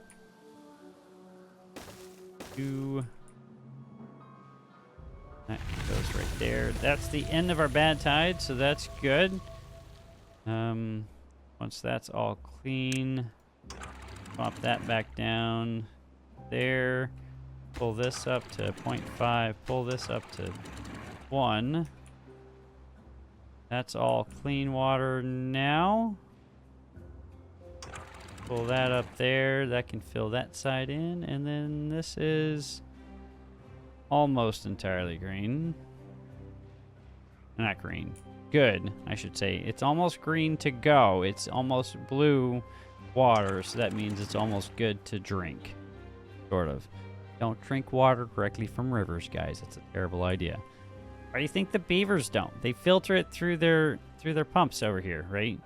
That goes right there. That's the end of our bad tide, so that's good. Once that's all clean, pop that back down there. Pull this up to 0.5. Pull this up to 1. That's all clean water now. Pull that up there. That can fill that side in. And then this is almost entirely green. Not green. Good, I should say. It's almost green to go. It's almost blue water, so that means it's almost good to drink. Sort of. Don't drink water directly from rivers, guys. It's a terrible idea. Why do you think the beavers don't? They filter it through their pumps over here, right?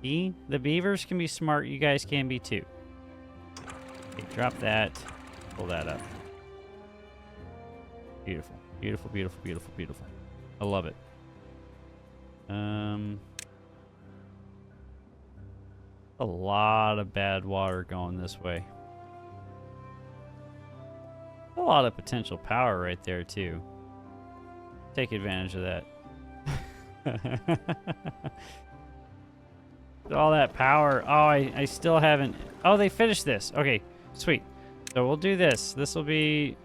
See? The beavers can be smart. You guys can be too. Okay, drop that. Pull that up. Beautiful. Beautiful, beautiful, beautiful, beautiful. I love it. A lot of bad water going this way. A lot of potential power right there too. Take advantage of that. All that power. Oh, I still haven't. Oh, they finished this. Okay, sweet. So we'll do this. This will be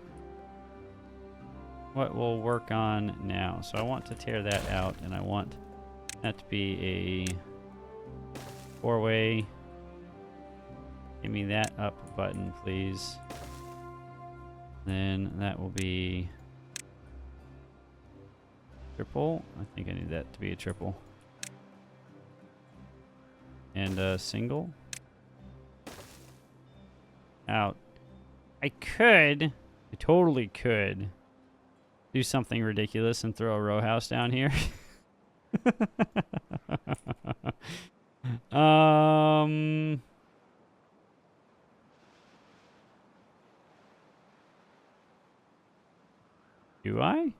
what we'll work on now. So I want to tear that out, and I want that to be a 4-way. Give me that up button, please. Then that will be triple. I think I need that to be a triple. And a single. Out. I totally could do something ridiculous and throw a row house down here. Do I?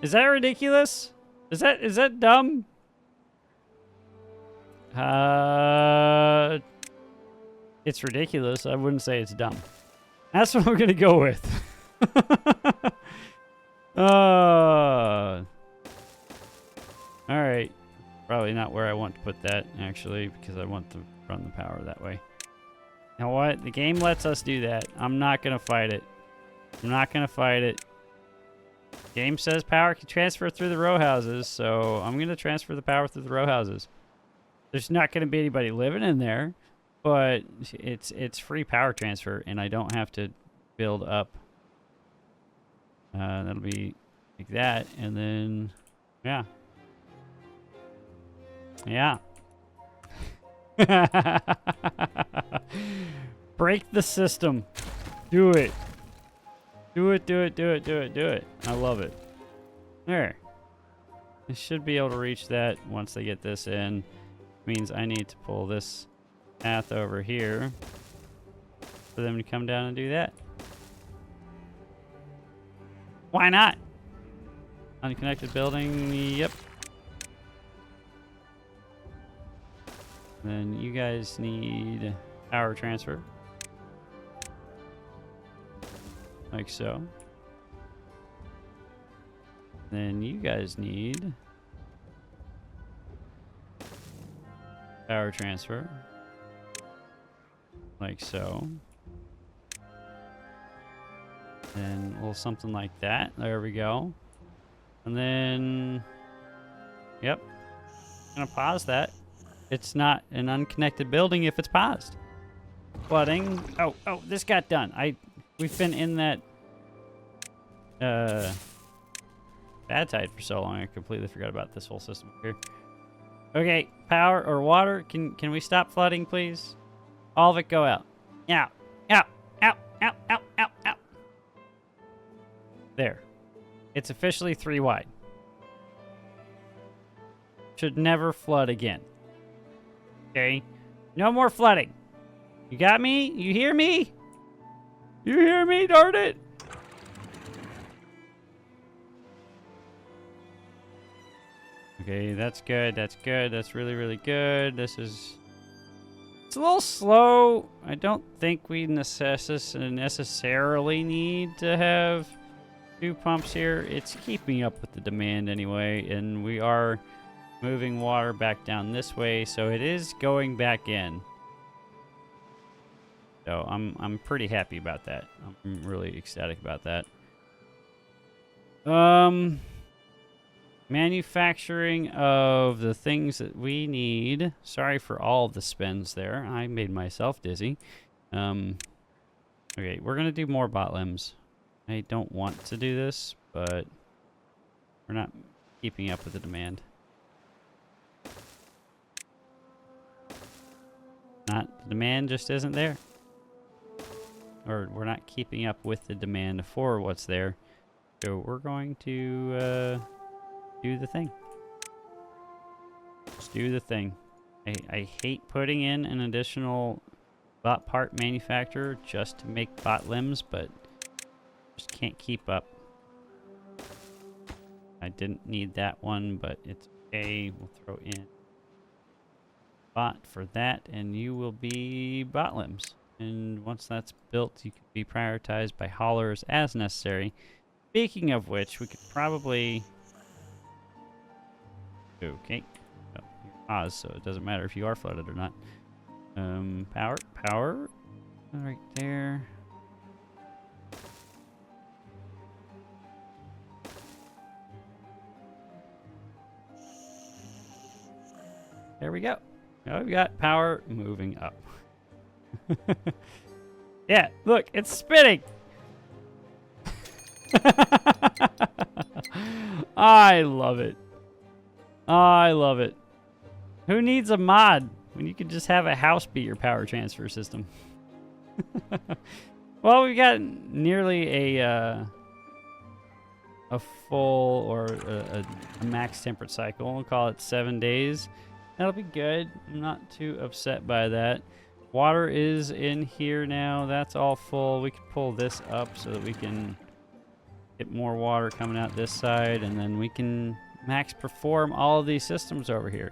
Is that ridiculous? Is that dumb? It's ridiculous. I wouldn't say it's dumb. That's what I'm gonna go with. All right. Probably not where I want to put that, actually, because I want to run the power that way. You know what? The game lets us do that. I'm not gonna fight it. I'm not gonna fight it. Game says power can transfer through the row houses, so I'm going to transfer the power through the row houses. There's not going to be anybody living in there, but it's free power transfer, and I don't have to build up. That'll be like that, and then, yeah. Yeah. Break the system. Do it. Do it, do it, do it, do it, do it. I love it. There. I should be able to reach that once they get this in. Means I need to pull this path over here for them to come down and do that. Why not? Unconnected building, yep. Then you guys need power transfer. Like so. Then you guys need power transfer. Like so. And a little something like that. There we go. And then, yep. I'm gonna pause that. It's not an unconnected building if it's paused. Flooding. Oh, this got done. We've been in that bad tide for so long. I completely forgot about this whole system here. Okay, power or water. Can we stop flooding, please? All of it go out. Out. Out. Out. Out. Out. Out. Out. There. It's officially 3 wide. Should never flood again. Okay? No more flooding. You got me? You hear me? You hear me? Darn it! Okay, that's good. That's good. That's really, really good. It's a little slow. I don't think we necessarily need to have 2 pumps here. It's keeping up with the demand anyway, and we are moving water back down this way, so it is going back in. So I'm pretty happy about that. I'm really ecstatic about that. Manufacturing of the things that we need. Sorry for all of the spins there. I made myself dizzy. Okay, we're gonna do more bot limbs. I don't want to do this, but we're not keeping up with the demand. The demand just isn't there. Or we're not keeping up with the demand for what's there. So we're going to do the thing. Just do the thing. I hate putting in an additional bot part manufacturer just to make bot limbs, but just can't keep up. I didn't need that one, but it's okay. We'll throw in bot for that, and you will be bot limbs. And once that's built, you can be prioritized by haulers as necessary. Speaking of which, we could probably... Okay. Oh, you're paused, so it doesn't matter if you are flooded or not. Power. Right there. There we go. Now we've got power moving up. Yeah, look, it's spinning. I love it. I love it. Who needs a mod when you can just have a house be your power transfer system? Well, we've got nearly a full or a max temperate cycle. We'll call it 7 days. That'll be good. I'm not too upset by that. Water is in here now. That's all full. We can pull this up so that we can get more water coming out this side, and then we can max perform all of these systems over here.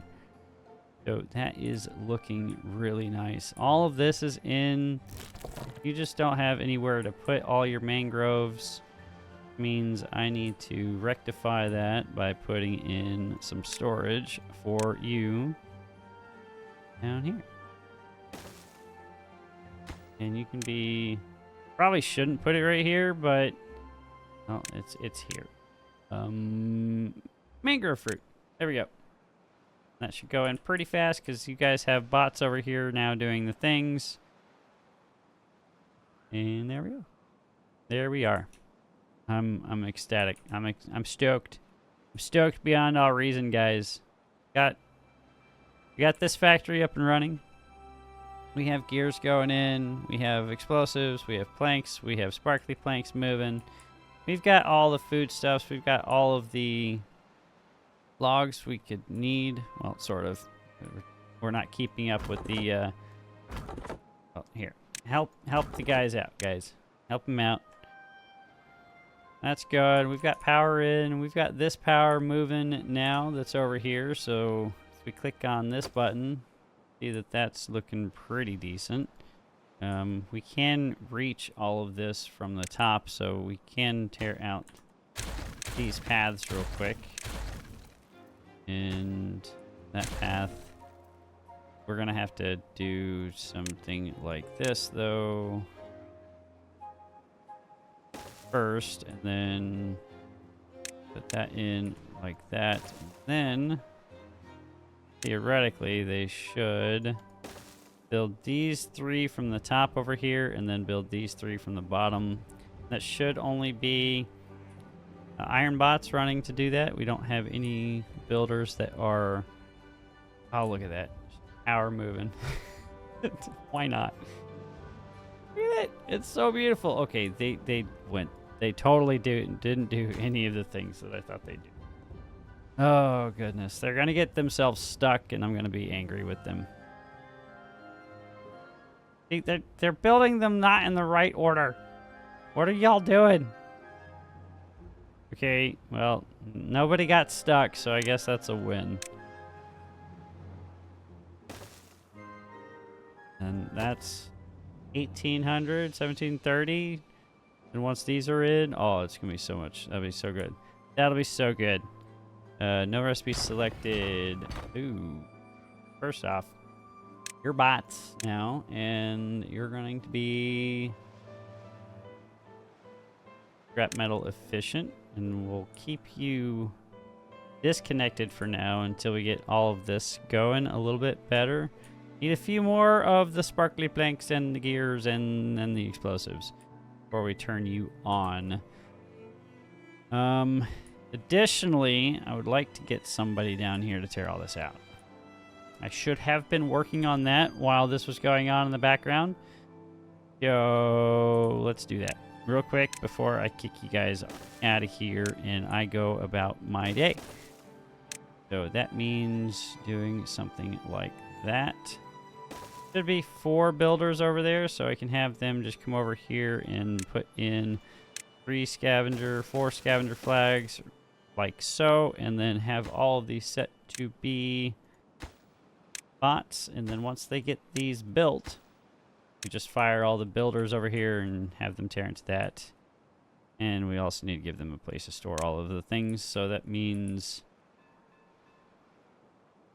So that is looking really nice. All of this is in. You just don't have anywhere to put all your mangroves. Means I need to rectify that by putting in some storage for you down here. And you can be, probably shouldn't put it right here, but oh, it's here. Mangrove fruit. There we go. That should go in pretty fast because you guys have bots over here now doing the things. And there we go. There we are. I'm ecstatic. I'm stoked. I'm stoked beyond all reason, guys. We got this factory up and running. We have gears going in. We have explosives. We have planks. We have sparkly planks moving. We've got all the foodstuffs. We've got all of the logs we could need. Well, sort of. We're not keeping up with the. Oh, here, help the guys out, guys. Help them out. That's good. We've got power in. We've got this power moving now. That's over here. So if we click on this button, see that that's looking pretty decent. We can reach all of this from the top, so we can tear out these paths real quick. And that path, we're gonna have to do something like this though first, and then put that in like that, and then theoretically they should build these 3 from the top over here, and then build these 3 from the bottom. That should only be iron bots running to do that. We don't have any builders that are... Oh, look at that. Power moving. Why not? Look at it. It's so beautiful. Okay, they went. They totally didn't do any of the things that I thought they'd do. Oh, goodness. They're going to get themselves stuck, and I'm going to be angry with them. See, they're building them not in the right order. What are y'all doing? Okay, well, nobody got stuck, so I guess that's a win. And that's 1800, 1730. And once these are in, oh, it's going to be so much. That'll be so good. That'll be so good. No recipe selected. Ooh. First off, you're bots now, and you're going to be scrap metal efficient, and we'll keep you disconnected for now until we get all of this going a little bit better. Need a few more of the sparkly planks and the gears and the explosives before we turn you on. Additionally, I would like to get somebody down here to tear all this out. I should have been working on that while this was going on in the background. So let's do that real quick before I kick you guys out of here and I go about my day. So that means doing something like that. Should be 4 builders over there, so I can have them just come over here and put in 4 scavenger flags like so, and then have all of these set to be bots. And then once they get these built, we just fire all the builders over here and have them tear into that. And we also need to give them a place to store all of the things, so that means...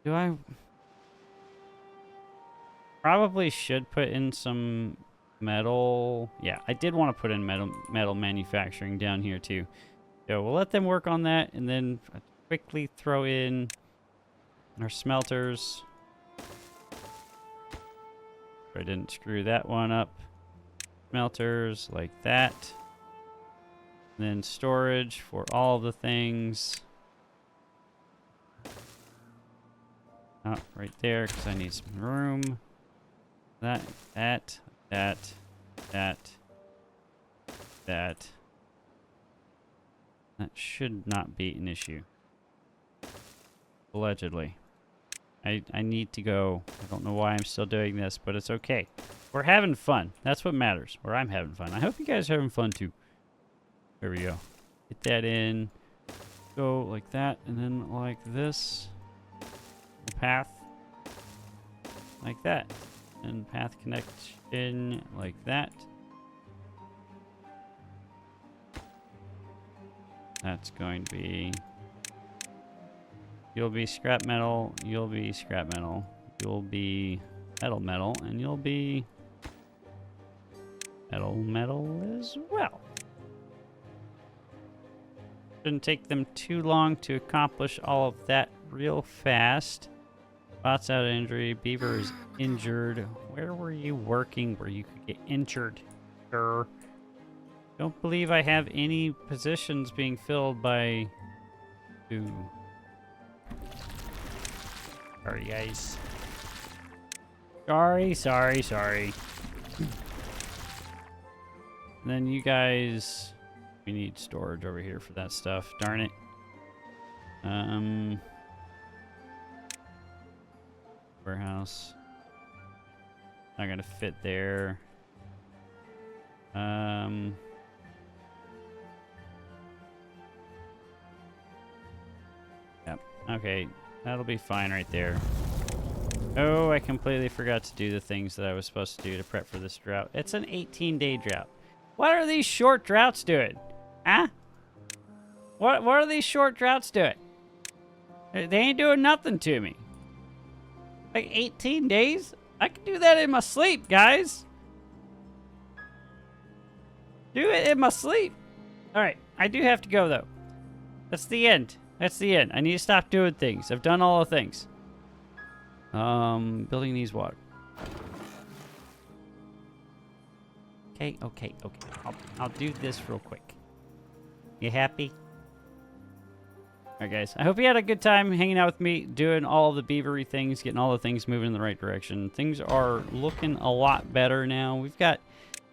Do I... Probably should put in some metal. Yeah, I did want to put in metal manufacturing down here too. So we'll let them work on that, and then quickly throw in our smelters. I didn't screw that one up. Smelters like that. And then storage for all of the things. Oh, right there, because I need some room. That. That should not be an issue. Allegedly. I need to go. I don't know why I'm still doing this, but it's okay. We're having fun. That's what matters. Where I'm having fun. I hope you guys are having fun too. There we go. Get that in. Go like that, and then like this. Path. Like that. And path connection like that. That's going to be... You'll be scrap metal, you'll be scrap metal, you'll be metal, and you'll be metal as well. Shouldn't take them too long to accomplish all of that real fast. Bots out of injury, Beaver is injured. Where were you working where you could get injured, sir? Don't believe I have any positions being filled by... Ooh. Sorry, guys. Sorry. And then you guys... We need storage over here for that stuff. Darn it. Warehouse. Not gonna fit there. Yep. Okay. That'll be fine right there. Oh, I completely forgot to do the things that I was supposed to do to prep for this drought. It's an 18-day drought. What are these short droughts doing? Huh? What are these short droughts doing? They ain't doing nothing to me. Like 18 days? I can do that in my sleep, guys. Do it in my sleep. Alright, I do have to go, though. That's the end. That's the end. I need to stop doing things. I've done all the things. Building these water. Okay. I'll do this real quick. You happy? Alright, guys. I hope you had a good time hanging out with me, doing all the beavery things, getting all the things moving in the right direction. Things are looking a lot better now. We've got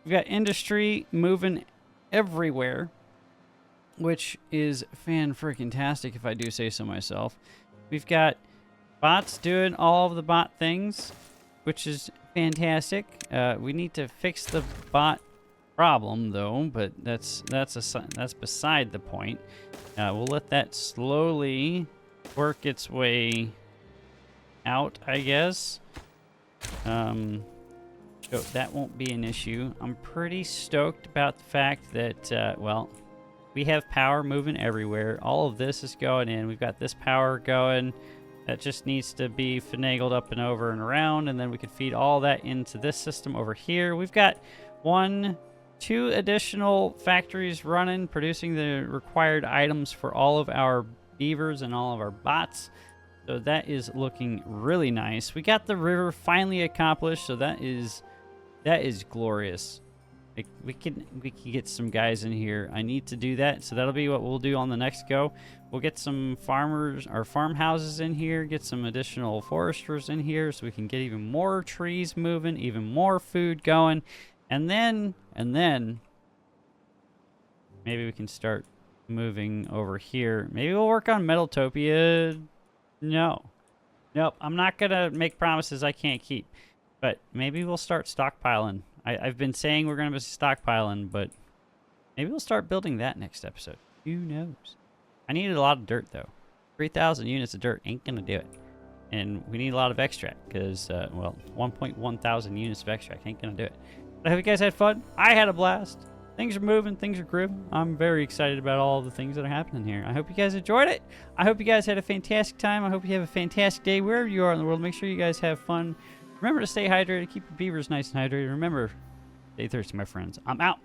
industry moving everywhere, which is fan-freaking-tastic, if I do say so myself. We've got bots doing all of the bot things, which is fantastic. We need to fix the bot problem, though, but that's beside the point. We'll let that slowly work its way out, I guess. So that won't be an issue. I'm pretty stoked about the fact that, well, we have power moving everywhere. All of this is going in. We've got this power going. That just needs to be finagled up and over and around, and then we can feed all that into this system over here. We've got 2 additional factories running, producing the required items for all of our beavers and all of our bots. So that is looking really nice. We got the river finally accomplished, so that is glorious. We can get some guys in here. I need to do that, so that'll be what we'll do on the next go. We'll get some farmers or farmhouses in here, get some additional foresters in here, so we can get even more trees moving, even more food going, and then maybe we can start moving over here. Maybe we'll work on Metaltopia. Nope. I'm not gonna make promises I can't keep, but maybe we'll start stockpiling. I've been saying we're going to be stockpiling, but maybe we'll start building that next episode. Who knows? I needed a lot of dirt, though. 3,000 units of dirt ain't going to do it. And we need a lot of extract because, well, 1.1 thousand units of extract ain't going to do it. But I hope you guys had fun. I had a blast. Things are moving. Things are grooving. I'm very excited about all the things that are happening here. I hope you guys enjoyed it. I hope you guys had a fantastic time. I hope you have a fantastic day wherever you are in the world. Make sure you guys have fun. Remember to stay hydrated. Keep your beavers nice and hydrated. Remember, stay thirsty, my friends. I'm out.